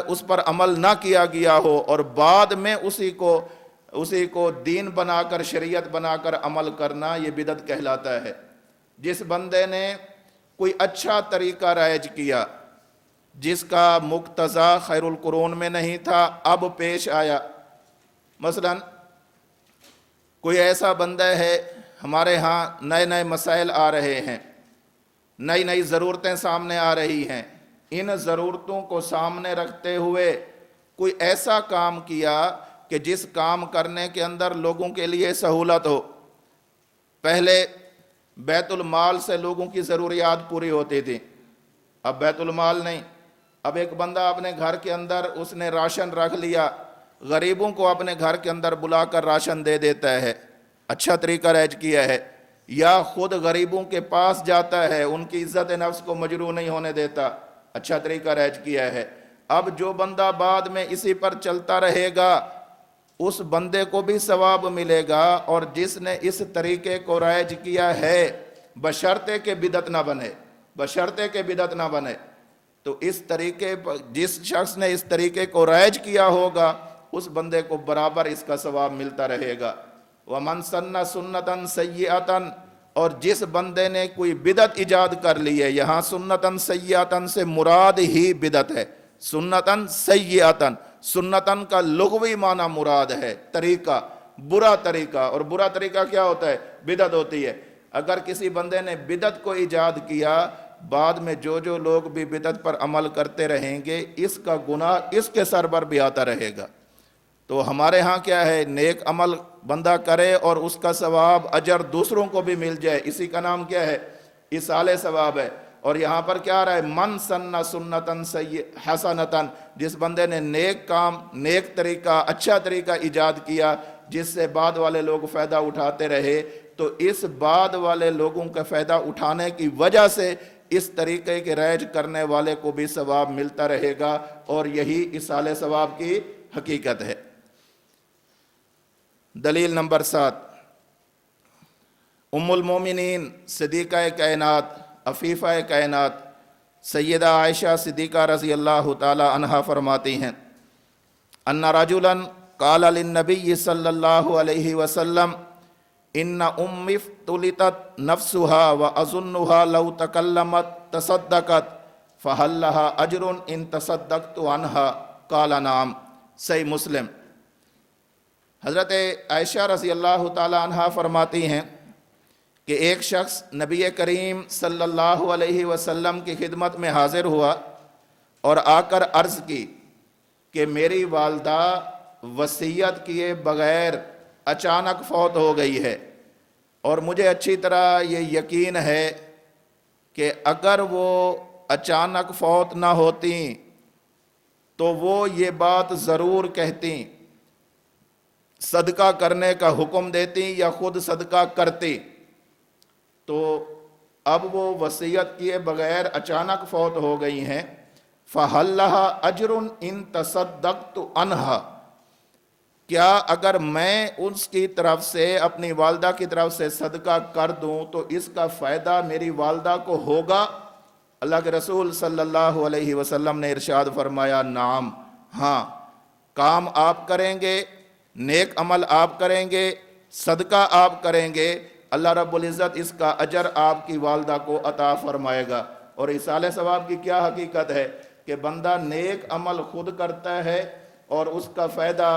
اس پر عمل نہ کیا گیا ہو اور بعد میں اسی کو دین بنا کر شریعت بنا کر عمل کرنا، یہ بدعت کہلاتا ہے۔ جس بندے نے کوئی اچھا طریقہ رائج کیا جس کا مقتضا خیر القرون میں نہیں تھا، اب پیش آیا، مثلا کوئی ایسا بندہ ہے، ہمارے ہاں نئے نئے مسائل آ رہے ہیں، نئی نئی ضرورتیں سامنے آ رہی ہیں، ان ضرورتوں کو سامنے رکھتے ہوئے کوئی ایسا کام کیا کہ جس کام کرنے کے اندر لوگوں کے لیے سہولت ہو۔ پہلے بیت المال سے لوگوں کی ضروریات پوری ہوتی تھی، اب بیت المال نہیں، اب ایک بندہ اپنے گھر کے اندر اس نے راشن رکھ لیا، غریبوں کو اپنے گھر کے اندر بلا کر راشن دے دیتا ہے، اچھا طریقہ رائج کیا ہے۔ یا خود غریبوں کے پاس جاتا ہے، ان کی عزت نفس کو مجروح نہیں ہونے دیتا، اچھا طریقہ رائج کیا ہے۔ اب جو بندہ بعد میں اسی پر چلتا رہے گا اس بندے کو بھی ثواب ملے گا، اور جس نے اس طریقے کو رائج کیا ہے بشرطے کہ بدعت نہ بنے، بشرطے کہ بدعت نہ بنے، تو اس طریقے پر جس شخص نے اس طریقے کو رائج کیا ہوگا اس بندے کو برابر اس کا ثواب ملتا رہے گا۔ وَمَنْ سَنَّ سُنَّةً سَيِّئَةً، اور جس بندے نے کوئی بدعت ایجاد کر لی ہے، یہاں سنتاً سیئاتن سے مراد ہی بدعت ہے، سنتاً سیئاتن، سنتاً کا لغوی معنی مراد ہے طریقہ، برا طریقہ، اور برا طریقہ کیا ہوتا ہے؟ بدعت ہوتی ہے۔ اگر کسی بندے نے بدعت کو ایجاد کیا، بعد میں جو لوگ بھی بدعت پر عمل کرتے رہیں گے اس کا گناہ اس کے سر پر بھی آتا رہے گا۔ تو ہمارے ہاں کیا ہے، نیک عمل بندہ کرے اور اس کا ثواب اجر دوسروں کو بھی مل جائے، اسی کا نام کیا ہے؟ ایصال ثواب ہے۔ اور یہاں پر کیا آ رہا ہے؟ من سن سنتن حسنتن، جس بندے نے نیک کام، نیک طریقہ، اچھا طریقہ ایجاد کیا جس سے بعد والے لوگ فائدہ اٹھاتے رہے، تو اس بعد والے لوگوں کا فائدہ اٹھانے کی وجہ سے اس طریقے کے رائج کرنے والے کو بھی ثواب ملتا رہے گا، اور یہی ایصال ثواب کی حقیقت ہے۔ دلیل نمبر 7، ام المومنین صدیقہ کائنات، عفیفہ کائنات سیدہ عائشہ صدیقہ رضی اللہ تعالی عنہا فرماتی ہیں، ان رجلا قال للنبی صلی اللہ علیہ وسلم ان امی افتلطت نفسها واظنها لو تکلمت تصدقت فهل لها اجر ان تصدقت عنها قال نعم۔ صحیح مسلم۔ حضرت عائشہ رضی اللہ تعالی عنہ فرماتی ہیں کہ ایک شخص نبی کریم صلی اللہ علیہ وسلم کی خدمت میں حاضر ہوا اور آ کر عرض کی کہ میری والدہ وصیت کیے بغیر اچانک فوت ہو گئی ہے، اور مجھے اچھی طرح یہ یقین ہے کہ اگر وہ اچانک فوت نہ ہوتی تو وہ یہ بات ضرور کہتی، صدقہ کرنے کا حکم دیتی یا خود صدقہ کرتی، تو اب وہ وصیت کیے بغیر اچانک فوت ہو گئی ہیں۔ فَهَلْ لَهَا أَجْرٌ إِن تَصَدَّقْتُ عَنْهَا، کیا اگر میں اس کی طرف سے، اپنی والدہ کی طرف سے صدقہ کر دوں تو اس کا فائدہ میری والدہ کو ہوگا؟ اللہ کے رسول صلی اللہ علیہ وسلم نے ارشاد فرمایا، نعم، ہاں، کام آپ کریں گے، نیک عمل آپ کریں گے، صدقہ آپ کریں گے، اللہ رب العزت اس کا اجر آپ کی والدہ کو عطا فرمائے گا۔ اور ایصال ثواب کی کیا حقیقت ہے کہ بندہ نیک عمل خود کرتا ہے اور اس کا فائدہ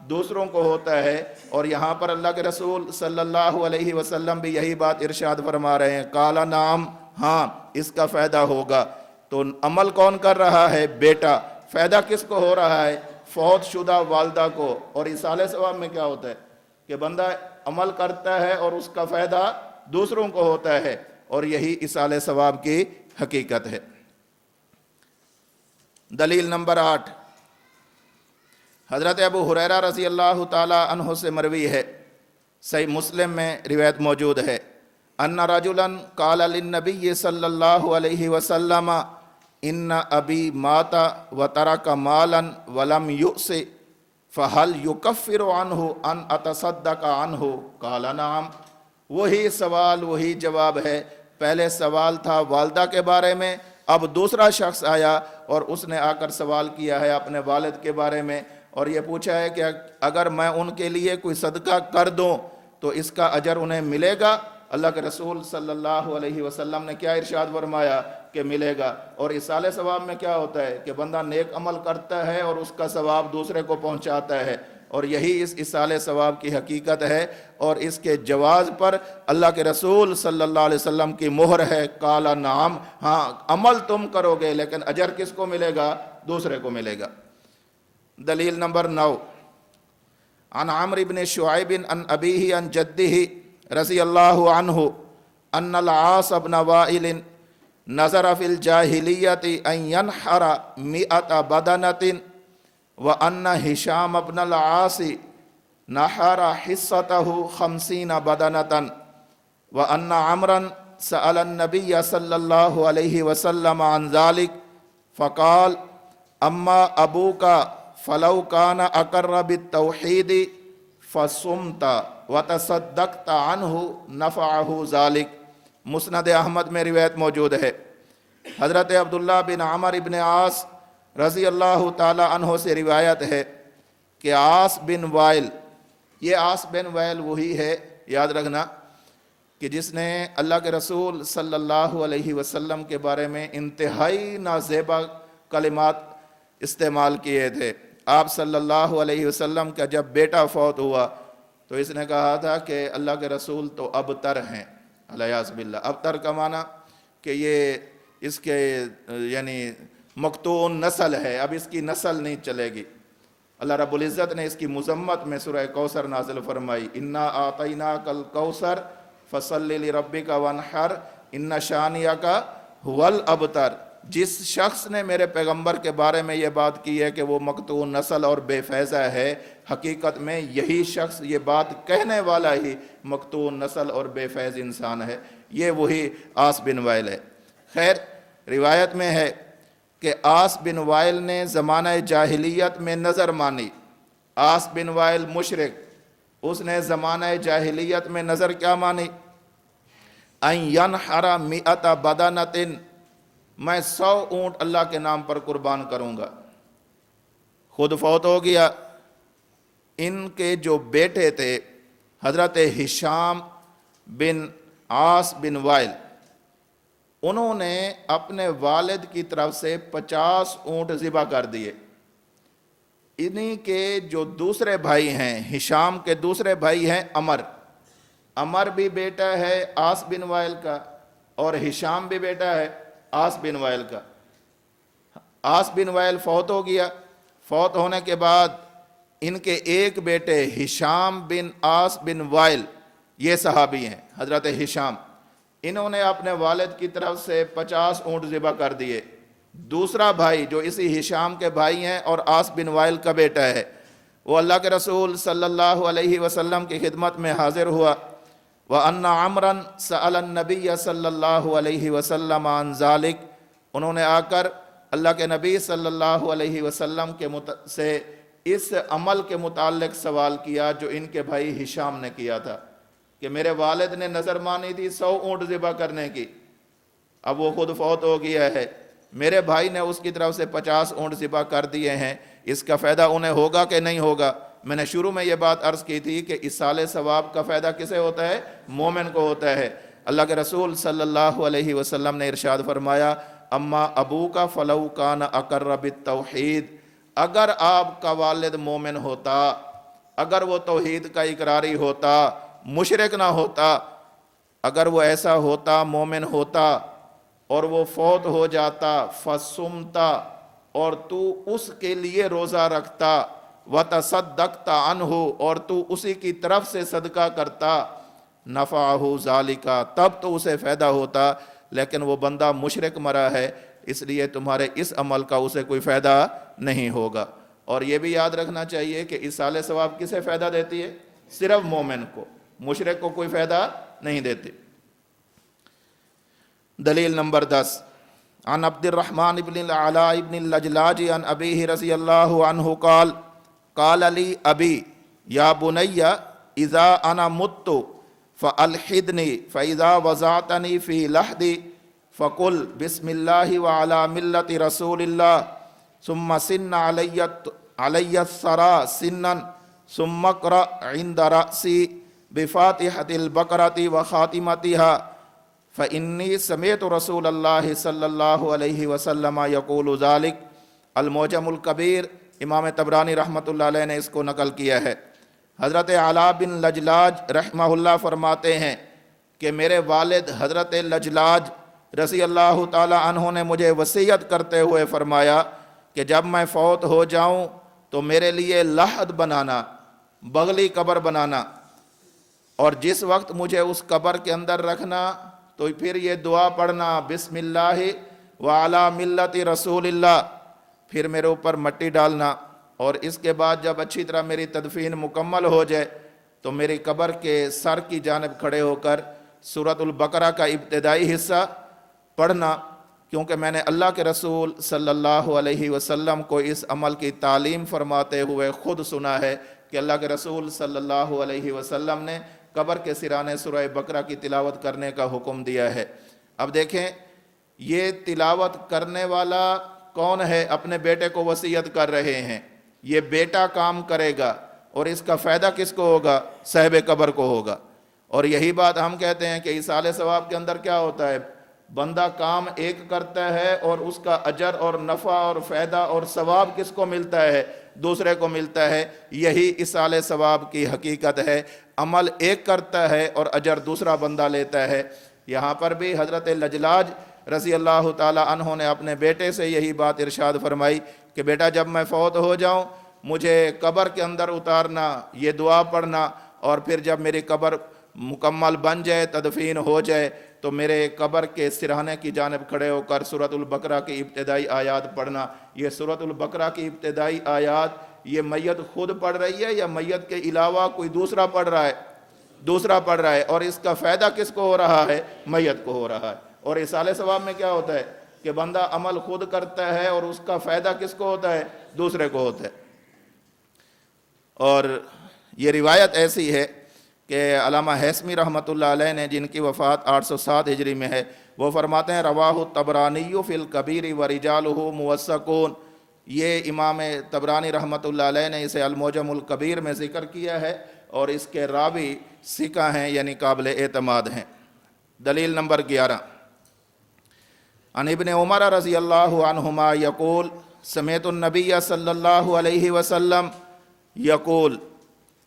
دوسروں کو ہوتا ہے، اور یہاں پر اللہ کے رسول صلی اللہ علیہ وسلم بھی یہی بات ارشاد فرما رہے ہیں، قال نعم، ہاں، اس کا فائدہ ہوگا۔ تو عمل کون کر رہا ہے؟ بیٹا۔ فائدہ کس کو ہو رہا ہے؟ فوت شدہ والدہ کو۔ اور ایصال ثواب میں کیا ہوتا ہے کہ بندہ عمل کرتا ہے اور اس کا فائدہ دوسروں کو ہوتا ہے، اور یہی ایصال ثواب کی حقیقت ہے۔ دلیل نمبر 8، حضرت ابو ہریرہ رضی اللہ تعالی عنہ سے مروی ہے، صحیح مسلم میں روایت موجود ہے، ان رجلا قال للنبی صلی اللہ علیہ وسلم ان ابی مات وترک مالا ولم یؤس فهل یکفر عنہ ان اتصدق عنہ قال نعم۔ وہی سوال وہی جواب ہے۔ پہلے سوال تھا والدہ کے بارے میں، اب دوسرا شخص آیا اور اس نے آ کر سوال کیا ہے اپنے والد کے بارے میں، اور یہ پوچھا ہے کہ اگر میں ان کے لیے کوئی صدقہ کر دوں تو اس کا اجر انہیں ملے گا؟ اللہ کے رسول صلی اللہ علیہ وسلم نے کیا ارشاد فرمایا کہ ملے گا۔ اور ایصال ثواب میں کیا ہوتا ہے کہ بندہ نیک عمل کرتا ہے اور اس کا ثواب دوسرے کو پہنچاتا ہے، اور یہی اس ایصال ثواب کی حقیقت ہے، اور اس کے جواز پر اللہ کے رسول صلی اللہ علیہ وسلم کی مہر ہے، قال نعم، ہاں عمل تم کرو گے لیکن اجر کس کو ملے گا؟ دوسرے کو ملے گا۔ دلیل نمبر 9، عن عمرو بن شعیب عن ابیہ عن جدہ رضی اللہ عنہ ان العاص بن وائل نظر فی الجاہلیت ان ینحر 100 بدنۃ وان ہشام بن العاص نحر حصتہ 50 بدنۃ وان عمرا سأل النبی صلی اللہ علیہ وسلم عن ذلک فقال اما ابوک فلو کان اقر بالتوحید فصمت وتصدقت عنہ نفعہ ذلک۔ مسند احمد میں روایت موجود ہے۔ حضرت عبداللہ بن عمر بن عاص رضی اللہ تعالی عنہ سے روایت ہے کہ عاص بن وائل، یہ عاص بن وائل وہی ہے، یاد رکھنا، کہ جس نے اللہ کے رسول صلی اللہ علیہ وسلم کے بارے میں انتہائی نازیبا کلمات استعمال کیے تھے۔ آپ صلی اللہ علیہ وسلم کا جب بیٹا فوت ہوا تو اس نے کہا تھا کہ اللہ کے رسول تو ابتر ہیں، الیاذ باللہ۔ ابتر کا معنی کہ یہ اس کے یعنی مقتون نسل ہے، اب اس کی نسل نہیں چلے گی۔ اللہ رب العزت نے اس کی مذمت میں سورہ کوثر نازل فرمائی، انا اعطیناک الکوثر فصلی لربک وانحر ان شانئک ھو الابتر۔ جس شخص نے میرے پیغمبر کے بارے میں یہ بات کی ہے کہ وہ مقتون نسل اور بے فیضہ ہے، حقیقت میں یہی شخص یہ بات کہنے والا ہی مقتون نسل اور بے فیض انسان ہے، یہ وہی عاص بن وائل ہے۔ خیر، روایت میں ہے کہ عاص بن وائل نے زمانہ جاہلیت میں نظر مانی۔ عاص بن وائل مشرک، اس نے زمانہ جاہلیت میں نظر کیا مانی؟ ان ینحر 100 بدنۃ، میں 100 اونٹ اللہ کے نام پر قربان کروں گا۔ خود فوت ہو گیا۔ ان کے جو بیٹے تھے حضرت ہشام بن عاص بن وائل، انہوں نے اپنے والد کی طرف سے 50 اونٹ ذبح کر دیے۔ انہی کے جو دوسرے بھائی ہیں، ہشام کے دوسرے بھائی ہیں عمر، عمر بھی بیٹا ہے عاص بن وائل کا، اور ہشام بھی بیٹا ہے عاص بن وائل کا۔ عاص بن وائل فوت ہو گیا۔ فوت ہونے کے بعد ان کے ایک بیٹے ہشام بن عاص بن وائل، یہ صحابی ہیں حضرت ہشام، انہوں نے اپنے والد کی طرف سے 50 اونٹ ذبح کر دیے۔ دوسرا بھائی جو اسی ہشام کے بھائی ہیں اور عاص بن وائل کا بیٹا ہے، وہ اللہ کے رسول صلی اللہ علیہ وسلم کی خدمت میں حاضر ہوا۔ وَأَنَّ عَمْرًا سَأَلَ النَّبِيَّ صلی اللہ علیہ وسلم عن ذالک، انہوں نے آ کر اللہ کے نبی صلی اللہ علیہ وسلم سے اس عمل کے متعلق سوال کیا جو ان کے بھائی ہشام نے کیا تھا، کہ میرے والد نے نظر مانی تھی 100 اونٹ ذبح کرنے کی، اب وہ خود فوت ہو گیا ہے، میرے بھائی نے اس کی طرف سے 50 اونٹ ذبح کر دیے ہیں، اس کا فائدہ انہیں ہوگا کہ نہیں ہوگا؟ میں نے شروع میں یہ بات عرض کی تھی کہ ایصال ثواب کا فائدہ کسے ہوتا ہے؟ مومن کو ہوتا ہے۔ اللہ کے رسول صلی اللہ علیہ وسلم نے ارشاد فرمایا، اما ابوک فلو کان اقر بالتوحید، اگر آپ کا والد مومن ہوتا، اگر وہ توحید کا اقراری ہوتا، مشرک نہ ہوتا، اگر وہ ایسا ہوتا، مومن ہوتا، اور وہ فوت ہو جاتا، فصمتا، اور تو اس کے لیے روزہ رکھتا، وتصدقت عنہ، اور تو اسی کی طرف سے صدقہ کرتا، نفعہ ذالک، تب تو اسے فائدہ ہوتا، لیکن وہ بندہ مشرک مرا ہے، اس لیے تمہارے اس عمل کا اسے کوئی فائدہ نہیں ہوگا۔ اور یہ بھی یاد رکھنا چاہیے کہ ایصال ثواب کسے فائدہ دیتی ہے؟ صرف مومن کو، مشرک کو کوئی فائدہ نہیں دیتی۔ دلیل نمبر 10، عن عبد الرحمن بن العلاء بن اللجلاج عن ابیہ رضی اللہ عنہ قال قال لی ابی یا بنی اذا انا مت فَأَلْحِدْنِي فَإِذَا وَضَعْتَنِي فِي لَحْدِي فَقُلْ بِسْمِ اللَّهِ وَعَلَى مِلَّةِ رَسُولِ اللَّهِ ثُمَّ سِنَّ عَلَيَّ الثَّرَى سِنًّا ثُمَّ اقْرَأْ عِنْدَ رَأْسِي بِفَاتِحَةِ الْبَقَرَةِ وَخَاتِمَتِهَا فَإِنِّي سَمِعْتُ رَسُولَ اللَّهِ صلی اللہ علیہ وسلم يقول ذلك۔ المعجم الکبیر، امام طبرانی رحمۃ اللہ علیہ نے اس کو نقل کیا ہے۔ حضرت علاء بن لجلاج رحمہ اللہ فرماتے ہیں کہ میرے والد حضرت لجلاج رضی اللہ تعالی عنہ نے مجھے وصیت کرتے ہوئے فرمایا کہ جب میں فوت ہو جاؤں تو میرے لیے لحد بنانا، بغلی قبر بنانا، اور جس وقت مجھے اس قبر کے اندر رکھنا تو پھر یہ دعا پڑھنا، بسم اللہ وعلی ملت رسول اللہ، پھر میرے اوپر مٹی ڈالنا، اور اس کے بعد جب اچھی طرح میری تدفین مکمل ہو جائے تو میری قبر کے سر کی جانب کھڑے ہو کر سورۃ البقرہ کا ابتدائی حصہ پڑھنا، کیونکہ میں نے اللہ کے رسول صلی اللہ علیہ وسلم کو اس عمل کی تعلیم فرماتے ہوئے خود سنا ہے کہ اللہ کے رسول صلی اللہ علیہ وسلم نے قبر کے سرانے سورہ بقرہ کی تلاوت کرنے کا حکم دیا ہے۔ اب دیکھیں یہ تلاوت کرنے والا کون ہے؟ اپنے بیٹے کو وصیت کر رہے ہیں، یہ بیٹا کام کرے گا اور اس کا فائدہ کس کو ہوگا؟ صاحب قبر کو ہوگا۔ اور یہی بات ہم کہتے ہیں کہ ایصال ثواب کے اندر کیا ہوتا ہے؟ بندہ کام ایک کرتا ہے اور اس کا اجر اور نفع اور فائدہ اور ثواب کس کو ملتا ہے؟ دوسرے کو ملتا ہے۔ یہی ایصال ثواب کی حقیقت ہے، عمل ایک کرتا ہے اور اجر دوسرا بندہ لیتا ہے۔ یہاں پر بھی حضرت لجلاج رضی اللہ تعالی عنہ نے اپنے بیٹے سے یہی بات ارشاد فرمائی کہ بیٹا جب میں فوت ہو جاؤں مجھے قبر کے اندر اتارنا، یہ دعا پڑھنا، اور پھر جب میری قبر مکمل بن جائے، تدفین ہو جائے، تو میرے قبر کے سرہانے کی جانب کھڑے ہو کر سورۃ البقرہ کی ابتدائی آیات پڑھنا۔ یہ سورۃ البقرہ کی ابتدائی آیات یہ میت خود پڑھ رہی ہے یا میت کے علاوہ کوئی دوسرا پڑھ رہا ہے؟ دوسرا پڑھ رہا ہے، اور اس کا فائدہ کس کو ہو رہا ہے؟ میت کو ہو رہا ہے۔ اور ایصال ثواب میں کیا ہوتا ہے کہ بندہ عمل خود کرتا ہے اور اس کا فائدہ کس کو ہوتا ہے؟ دوسرے کو ہوتا ہے۔ اور یہ روایت ایسی ہے کہ علامہ حیثمی رحمۃ اللہ علیہ نے، جن کی وفات 807 ہجری میں ہے، وہ فرماتے ہیں رواہ الطبرانی فی الکبیر ورجالہ موثقون۔ یہ امام طبرانی رحمۃ اللہ علیہ نے اسے المعجم الکبیر میں ذکر کیا ہے اور اس کے راوی ثقہ ہیں، یعنی قابل اعتماد ہیں۔ دلیل نمبر 11، عن ابن عمر رضی اللہ عنہما یقول سمعت النبی صلی اللہ علیہ وسلم یقول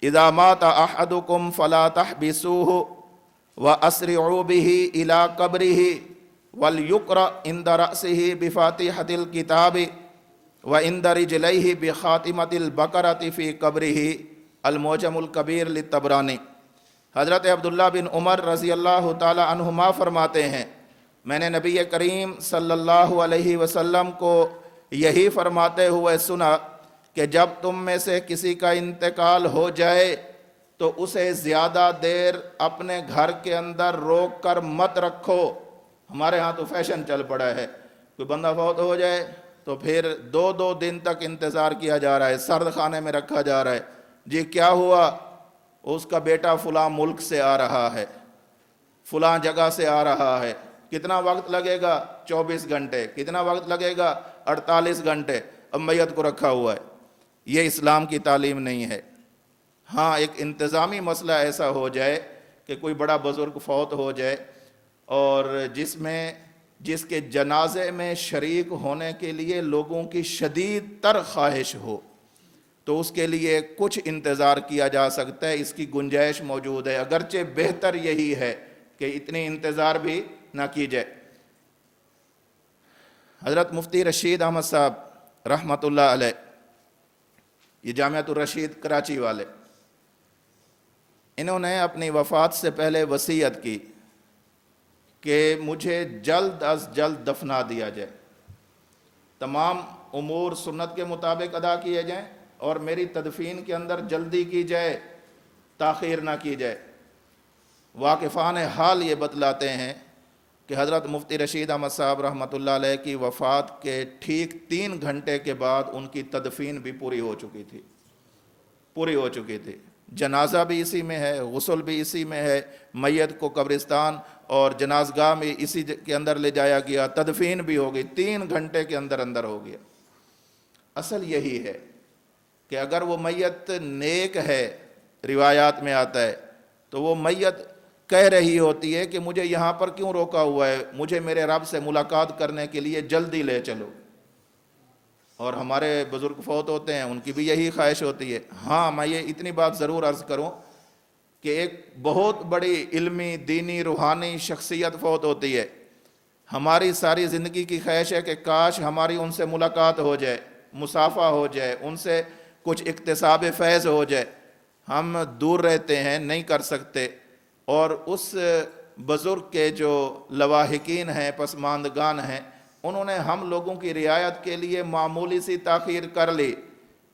اذا مات احدکم فلا تحبسوه واسرعوا به الى قبره وليقرأ عند رأسه بفاتحة الكتاب وعند رجليه بخاتمة البقرة في قبره۔ المعجم الکبیر للطبرانی۔ حضرت عبداللہ بن عمر رضی اللہ تعالی عنہما فرماتے ہیں میں نے نبی کریم صلی اللہ علیہ وسلم کو یہی فرماتے ہوئے سنا کہ جب تم میں سے کسی کا انتقال ہو جائے تو اسے زیادہ دیر اپنے گھر کے اندر روک کر مت رکھو۔ ہمارے ہاں تو فیشن چل پڑا ہے، کوئی بندہ فوت ہو جائے تو پھر 2 دن تک انتظار کیا جا رہا ہے، سرد خانے میں رکھا جا رہا ہے۔ جی کیا ہوا؟ اس کا بیٹا فلاں ملک سے آ رہا ہے، فلاں جگہ سے آ رہا ہے، کتنا وقت لگے گا؟ 24 گھنٹے۔ کتنا وقت لگے گا؟ 48 گھنٹے۔ اب میت کو رکھا ہوا ہے۔ یہ اسلام کی تعلیم نہیں ہے۔ ہاں ایک انتظامی مسئلہ ایسا ہو جائے کہ کوئی بڑا بزرگ فوت ہو جائے اور جس کے جنازے میں شریک ہونے کے لیے لوگوں کی شدید تر خواہش ہو تو اس کے لیے کچھ انتظار کیا جا سکتا ہے، اس کی گنجائش موجود ہے، اگرچہ بہتر یہی ہے کہ اتنی انتظار بھی نہ کی جائے۔ حضرت مفتی رشید احمد صاحب رحمۃ اللہ علیہ، یہ جامعۃ الرشید کراچی والے، انہوں نے اپنی وفات سے پہلے وصیت کی کہ مجھے جلد از جلد دفنا دیا جائے، تمام امور سنت کے مطابق ادا کیے جائیں اور میری تدفین کے اندر جلدی کی جائے، تاخیر نہ کی جائے۔ واقفان حال یہ بتلاتے ہیں کہ حضرت مفتی رشید احمد صاحب رحمۃ اللہ علیہ کی وفات کے ٹھیک 3 گھنٹے کے بعد ان کی تدفین بھی پوری ہو چکی تھی۔ جنازہ بھی اسی میں ہے، غسل بھی اسی میں ہے، میت کو قبرستان اور جنازگاہ میں اسی کے اندر لے جایا گیا، تدفین بھی ہو گئی، 3 گھنٹے کے اندر اندر ہو گیا۔ اصل یہی ہے کہ اگر وہ میت نیک ہے، روایات میں آتا ہے، تو وہ میت کہہ رہی ہوتی ہے کہ مجھے یہاں پر کیوں روکا ہوا ہے، مجھے میرے رب سے ملاقات کرنے کے لیے جلدی لے چلو۔ اور ہمارے بزرگ فوت ہوتے ہیں، ان کی بھی یہی خواہش ہوتی ہے۔ ہاں، میں یہ اتنی بات ضرور عرض کروں کہ ایک بہت بڑی علمی، دینی، روحانی شخصیت فوت ہوتی ہے، ہماری ساری زندگی کی خواہش ہے کہ کاش ہماری ان سے ملاقات ہو جائے، مصافحہ ہو جائے، ان سے کچھ اکتساب فیض ہو جائے۔ ہم دور رہتے ہیں، نہیں کر سکتے، اور اس بزرگ کے جو لواحقین ہیں، پسماندگان ہیں، انہوں نے ہم لوگوں کی رعایت کے لیے معمولی سی تاخیر کر لی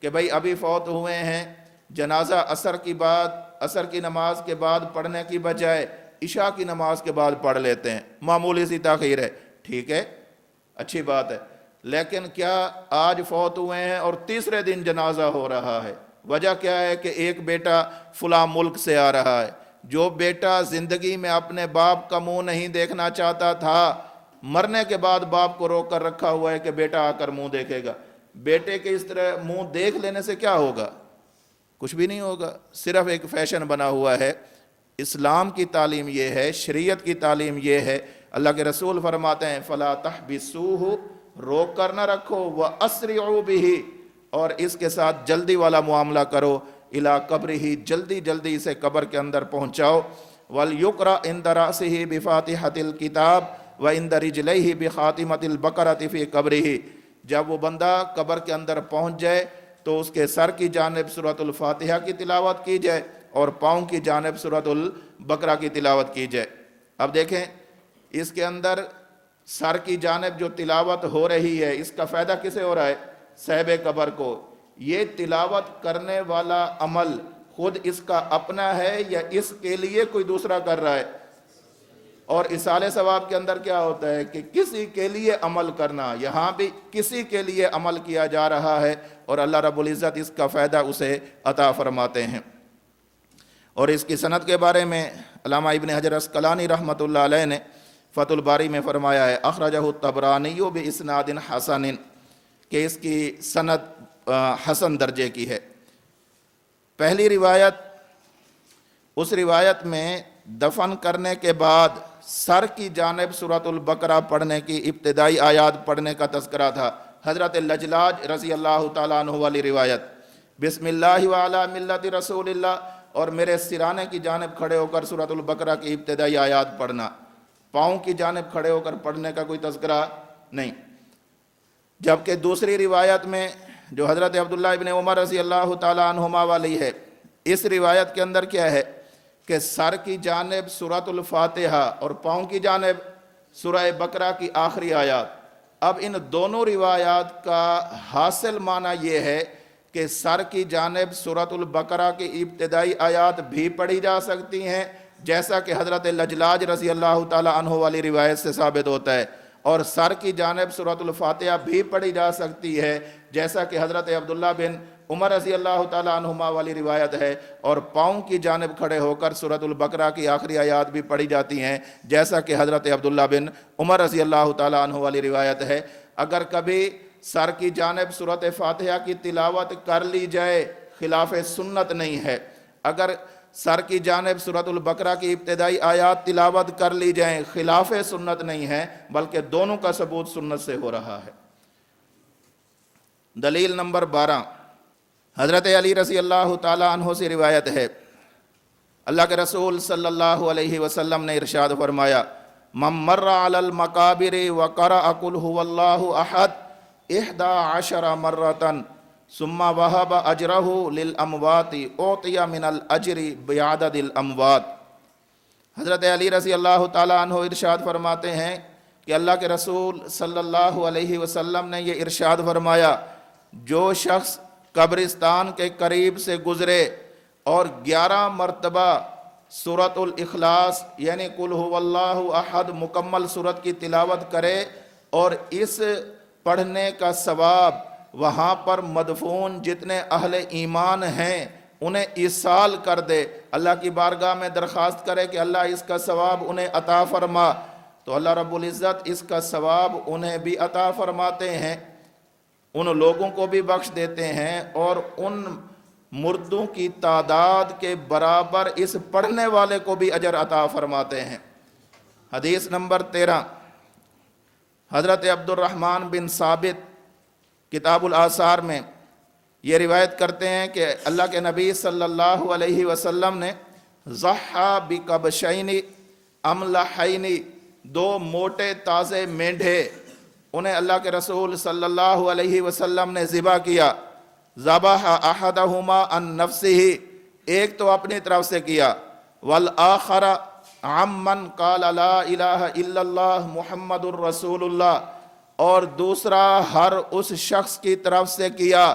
کہ بھئی ابھی فوت ہوئے ہیں، جنازہ عصر کی نماز کے بعد پڑھنے کی بجائے عشاء کی نماز کے بعد پڑھ لیتے ہیں، معمولی سی تاخیر ہے، ٹھیک ہے، اچھی بات ہے۔ لیکن کیا آج فوت ہوئے ہیں اور تیسرے دن جنازہ ہو رہا ہے؟ وجہ کیا ہے کہ ایک بیٹا فلاں ملک سے آ رہا ہے۔ جو بیٹا زندگی میں اپنے باپ کا منہ نہیں دیکھنا چاہتا تھا، مرنے کے بعد باپ کو روک کر رکھا ہوا ہے کہ بیٹا آ کر منہ دیکھے گا۔ بیٹے کے اس طرح منہ دیکھ لینے سے کیا ہوگا؟ کچھ بھی نہیں ہوگا، صرف ایک فیشن بنا ہوا ہے۔ اسلام کی تعلیم یہ ہے، شریعت کی تعلیم یہ ہے۔ اللہ کے رسول فرماتے ہیں فَلَا تَحْبِسُوهُ، روک کر نہ رکھو، وَأَسْرِعُوا بِهِ، اور اس کے ساتھ جلدی والا معاملہ کرو، اِلَىٰ قَبْرِهِ، جلدی جلدی اسے قبر کے اندر پہنچاؤ، وَلْيُقْرَأْ عِنْدَ رَأْسِهِ بِفَاتِحَةِ الْكِتَابِ وَعِنْدَ رِجْلَيْهِ بِخَاتِمَةِ الْبَقَرَةِ فِي قَبْرِهِ۔ جب وہ بندہ قبر کے اندر پہنچ جائے تو اس کے سر کی جانب سورۃ الفاتحہ کی تلاوت کی جائے اور پاؤں کی جانب سورۃ البقرہ کی تلاوت کی جائے۔ اب دیکھیں اس کے اندر سر کی جانب جو تلاوت ہو رہی ہے، اس کا فائدہ کسے ہو رہا ہے؟ صاحب قبر کو۔ یہ تلاوت کرنے والا عمل خود اس کا اپنا ہے یا اس کے لیے کوئی دوسرا کر رہا ہے؟ اور اصالِ ثواب کے اندر کیا ہوتا ہے کہ کسی کے لیے عمل کرنا، یہاں بھی کسی کے لیے عمل کیا جا رہا ہے اور اللہ رب العزت اس کا فائدہ اسے عطا فرماتے ہیں۔ اور اس کی سند کے بارے میں علامہ ابن حجر عسقلانی رحمۃ اللہ علیہ نے فتح الباری میں فرمایا ہے اخرجہ الطبرانی باسناد حسن، کہ اس کی سند حسن درجے کی ہے۔ پہلی روایت، اس روایت میں دفن کرنے کے بعد سر کی جانب سورۃ البقرہ پڑھنے کی ابتدائی آیات پڑھنے کا تذکرہ تھا۔ حضرت لجلاج رضی اللہ تعالیٰ عنہ والی روایت، بسم اللہ وعلی ملت رسول اللہ، اور میرے سرانے کی جانب کھڑے ہو کر سورۃ البقرہ کی ابتدائی آیات پڑھنا، پاؤں کی جانب کھڑے ہو کر پڑھنے کا کوئی تذکرہ نہیں۔ جبکہ دوسری روایت میں جو حضرت عبداللہ ابن عمر رضی اللہ تعالیٰ عنہما والی ہے، اس روایت کے اندر کیا ہے کہ سر کی جانب سورۃ الفاتحہ اور پاؤں کی جانب سورہ بقرہ کی آخری آیات۔ اب ان دونوں روایات کا حاصل معنی یہ ہے کہ سر کی جانب سورۃ البقرہ کی ابتدائی آیات بھی پڑھی جا سکتی ہیں، جیسا کہ حضرت لجلاج رضی اللہ تعالیٰ عنہ والی روایت سے ثابت ہوتا ہے، اور سر کی جانب سورۃ الفاتحہ بھی پڑھی جا سکتی ہے، جیسا کہ حضرت عبداللہ بن عمر رضی اللہ تعالیٰ عنہما والی روایت ہے، اور پاؤں کی جانب کھڑے ہو کر سورۃ البقرہ کی آخری آیات بھی پڑھی جاتی ہیں، جیسا کہ حضرت عبداللہ بن عمر رضی اللہ تعالیٰ عنہ والی روایت ہے۔ اگر کبھی سر کی جانب سورۃ فاتحہ کی تلاوت کر لی جائے، خلاف سنت نہیں ہے۔ اگر سر کی جانب سورۃ البقرہ کی ابتدائی آیات تلاوت کر لی جائیں، خلاف سنت نہیں ہے، بلکہ دونوں کا ثبوت سنت سے ہو رہا ہے۔ دلیل نمبر 12، حضرت علی رضی اللہ تعالیٰ عنہ سے روایت ہے، اللہ کے رسول صلی اللہ علیہ وسلم نے ارشاد فرمایا من مر علی المقابر وقرأ قل هو اللہ احد 11 مرۃ ثم وہب اجرہ للاموات اعطی من الاجر بعدد الاموات۔ حضرت علی رضی اللہ تعالیٰ عنہ ارشاد فرماتے ہیں کہ اللہ کے رسول صلی اللہ علیہ وسلم نے یہ ارشاد فرمایا، جو شخص قبرستان کے قریب سے گزرے اور 11 مرتبہ سورۃ الاخلاص یعنی قل هو اللہ احد مکمل سورت کی تلاوت کرے، اور اس پڑھنے کا ثواب وہاں پر مدفون جتنے اہل ایمان ہیں انہیں ایصال کر دے، اللہ کی بارگاہ میں درخواست کرے کہ اللہ اس کا ثواب انہیں عطا فرما، تو اللہ رب العزت اس کا ثواب انہیں بھی عطا فرماتے ہیں، ان لوگوں کو بھی بخش دیتے ہیں، اور ان مردوں کی تعداد کے برابر اس پڑھنے والے کو بھی اجر عطا فرماتے ہیں۔ حدیث نمبر 13، حضرت عبد الرحمن بن ثابت کتاب الآثار میں یہ روایت کرتے ہیں کہ اللہ کے نبی صلی اللہ علیہ وسلم نے ضحیٰ بکبشین املحین، دو موٹے تازے مینڈھے انہیں اللہ کے رسول صلی اللہ علیہ وسلم نے ذبح کیا۔ ذبح احدہما عن نفسہ، ایک تو اپنی طرف سے کیا، والآخر عمن قال لا الہ الا اللہ محمد الرسول اللہ، اور دوسرا ہر اس شخص کی طرف سے کیا،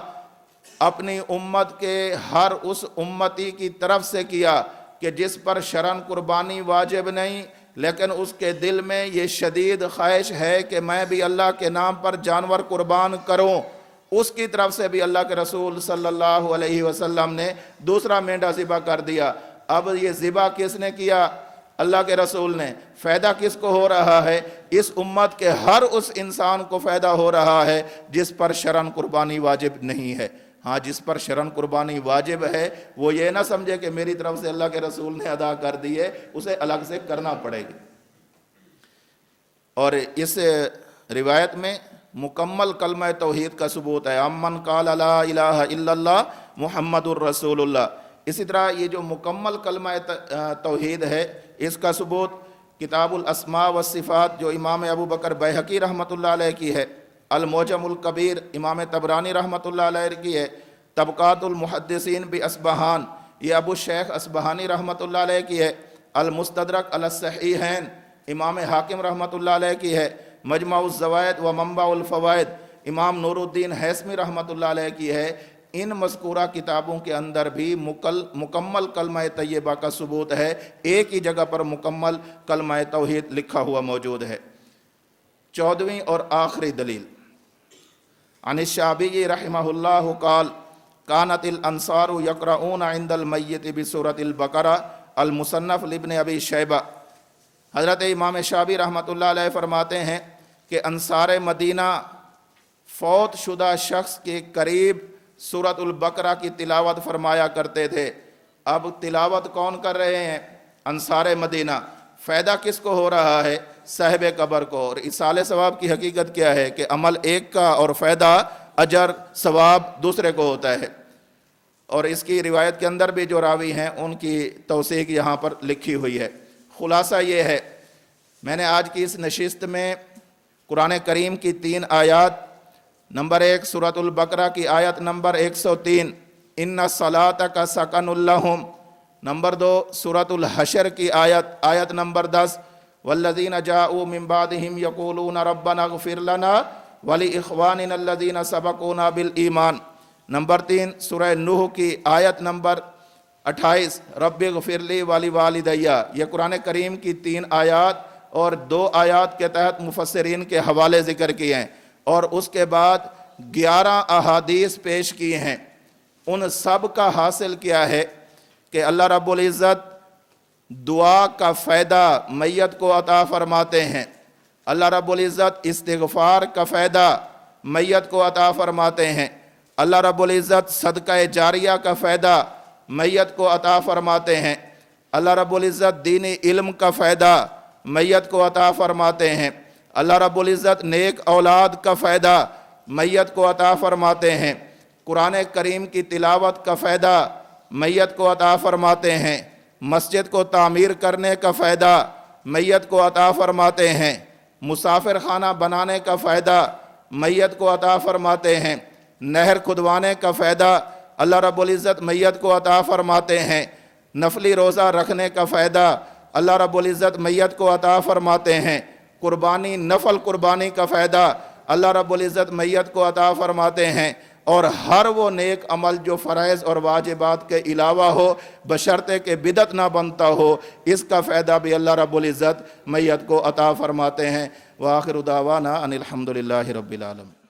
اپنی امت کے ہر اس امتی کی طرف سے کیا کہ جس پر شرعاً قربانی واجب نہیں، لیکن اس کے دل میں یہ شدید خواہش ہے کہ میں بھی اللہ کے نام پر جانور قربان کروں، اس کی طرف سے بھی اللہ کے رسول صلی اللہ علیہ وسلم نے دوسرا مینڈا ذبح کر دیا۔ اب یہ ذبح کس نے کیا؟ اللہ کے رسول نے۔ فائدہ کس کو ہو رہا ہے؟ اس امت کے ہر اس انسان کو فائدہ ہو رہا ہے جس پر شرعاً قربانی واجب نہیں ہے۔ ہاں، جس پر شرعاً قربانی واجب ہے وہ یہ نہ سمجھے کہ میری طرف سے اللہ کے رسول نے ادا کر دی ہے، اسے الگ سے کرنا پڑے گی۔ اور اس روایت میں مکمل کلمہ توحید کا ثبوت ہے، امن قال لا الہ الا اللہ محمد الرسول اللہ۔ اسی طرح یہ جو مکمل کلمہ توحید ہے اس کا ثبوت کتاب الاسماء والصفات جو امام ابو بکر بیہقی رحمۃ اللہ علیہ کی ہے، المعجم الکبیر امام طبرانی رحمۃ اللہ علیہ کی ہے، طبقات المحدثین باصبہان یہ ابو شیخ اصبہانی رحمۃ اللہ علیہ کی ہے، المستدرک علی الصحیحین امام حاکم رحمۃ اللہ علیہ کی ہے، مجمع الزوائد و منبع الفوائد امام نور الدین ہیثمی رحمۃ اللہ علیہ کی ہے۔ ان مذکورہ کتابوں کے اندر بھی مکمل کلمہ طیبہ کا ثبوت ہے، ایک ہی جگہ پر مکمل کلمہ توحید لکھا ہوا موجود ہے۔ 14ویں اور آخری دلیل، عن الشعبی رحمہ اللہ قال کانت الانصار یقرؤون عند المیت بسورۃ البقرہ، المصنف لابن ابی شیبہ۔ حضرت امام شعبی رحمۃ اللہ علیہ فرماتے ہیں کہ انصار مدینہ فوت شدہ شخص کے قریب سورۃ البقرہ کی تلاوت فرمایا کرتے تھے۔ اب تلاوت کون کر رہے ہیں؟ انصار مدینہ۔ فائدہ کس کو ہو رہا ہے؟ صاحب قبر کو۔ اور ایصال ثواب کی حقیقت کیا ہے کہ عمل ایک کا اور فائدہ اجر ثواب دوسرے کو ہوتا ہے۔ اور اس کی روایت کے اندر بھی جو راوی ہیں ان کی توثیق یہاں پر لکھی ہوئی ہے۔ خلاصہ یہ ہے، میں نے آج کی اس نشست میں قرآن کریم کی 3 آیات، نمبر 1 سورۃ البقرہ کی آیت نمبر 103 ان الصلاۃ سکن لہم، نمبر 2 سورۃ الحشر کی آیت نمبر 10 والذین جاءوا من بعدہم یقولون ربنا اغفر لنا ولاخواننا الذین سبقونا بالایمان، نمبر 3 سورہ نوح کی آیت نمبر 28 رب اغفر لی ولوالدی۔ یہ قرآن کریم کی 3 آیات اور 2 آیات کے تحت مفسرین کے حوالے ذکر کیے ہیں، اور اس کے بعد 11 احادیث پیش کیے ہیں۔ ان سب کا حاصل کیا ہے کہ اللہ رب العزت دعا کا فائدہ میت کو عطا فرماتے ہیں، اللہ رب العزت استغفار کا فائدہ میت کو عطا فرماتے ہیں، اللہ رب العزت صدقہ جاریہ کا فائدہ میت کو عطا فرماتے ہیں، اللہ رب العزت دینی علم کا فائدہ میت کو عطا فرماتے ہیں، اللہ رب العزت نیک اولاد کا فائدہ میت کو عطا فرماتے ہیں، قرآن کریم کی تلاوت کا فائدہ میت کو عطا فرماتے ہیں، مسجد کو تعمیر کرنے کا فائدہ میت کو عطا فرماتے ہیں، مسافر خانہ بنانے کا فائدہ میت کو عطا فرماتے ہیں، نہر کھدوانے کا فائدہ اللہ رب العزت میت کو عطا فرماتے ہیں، نفلی روزہ رکھنے کا فائدہ اللہ رب العزت میت کو عطا فرماتے ہیں، قربانی نفل قربانی کا فائدہ اللہ رب العزت میت کو عطا فرماتے ہیں، اور ہر وہ نیک عمل جو فرائض اور واجبات کے علاوہ ہو بشرطے کہ بدعت نہ بنتا ہو، اس کا فائدہ بھی اللہ رب العزت میت کو عطا فرماتے ہیں۔ وآخر دعوانا ان الحمد للہ رب العالمین۔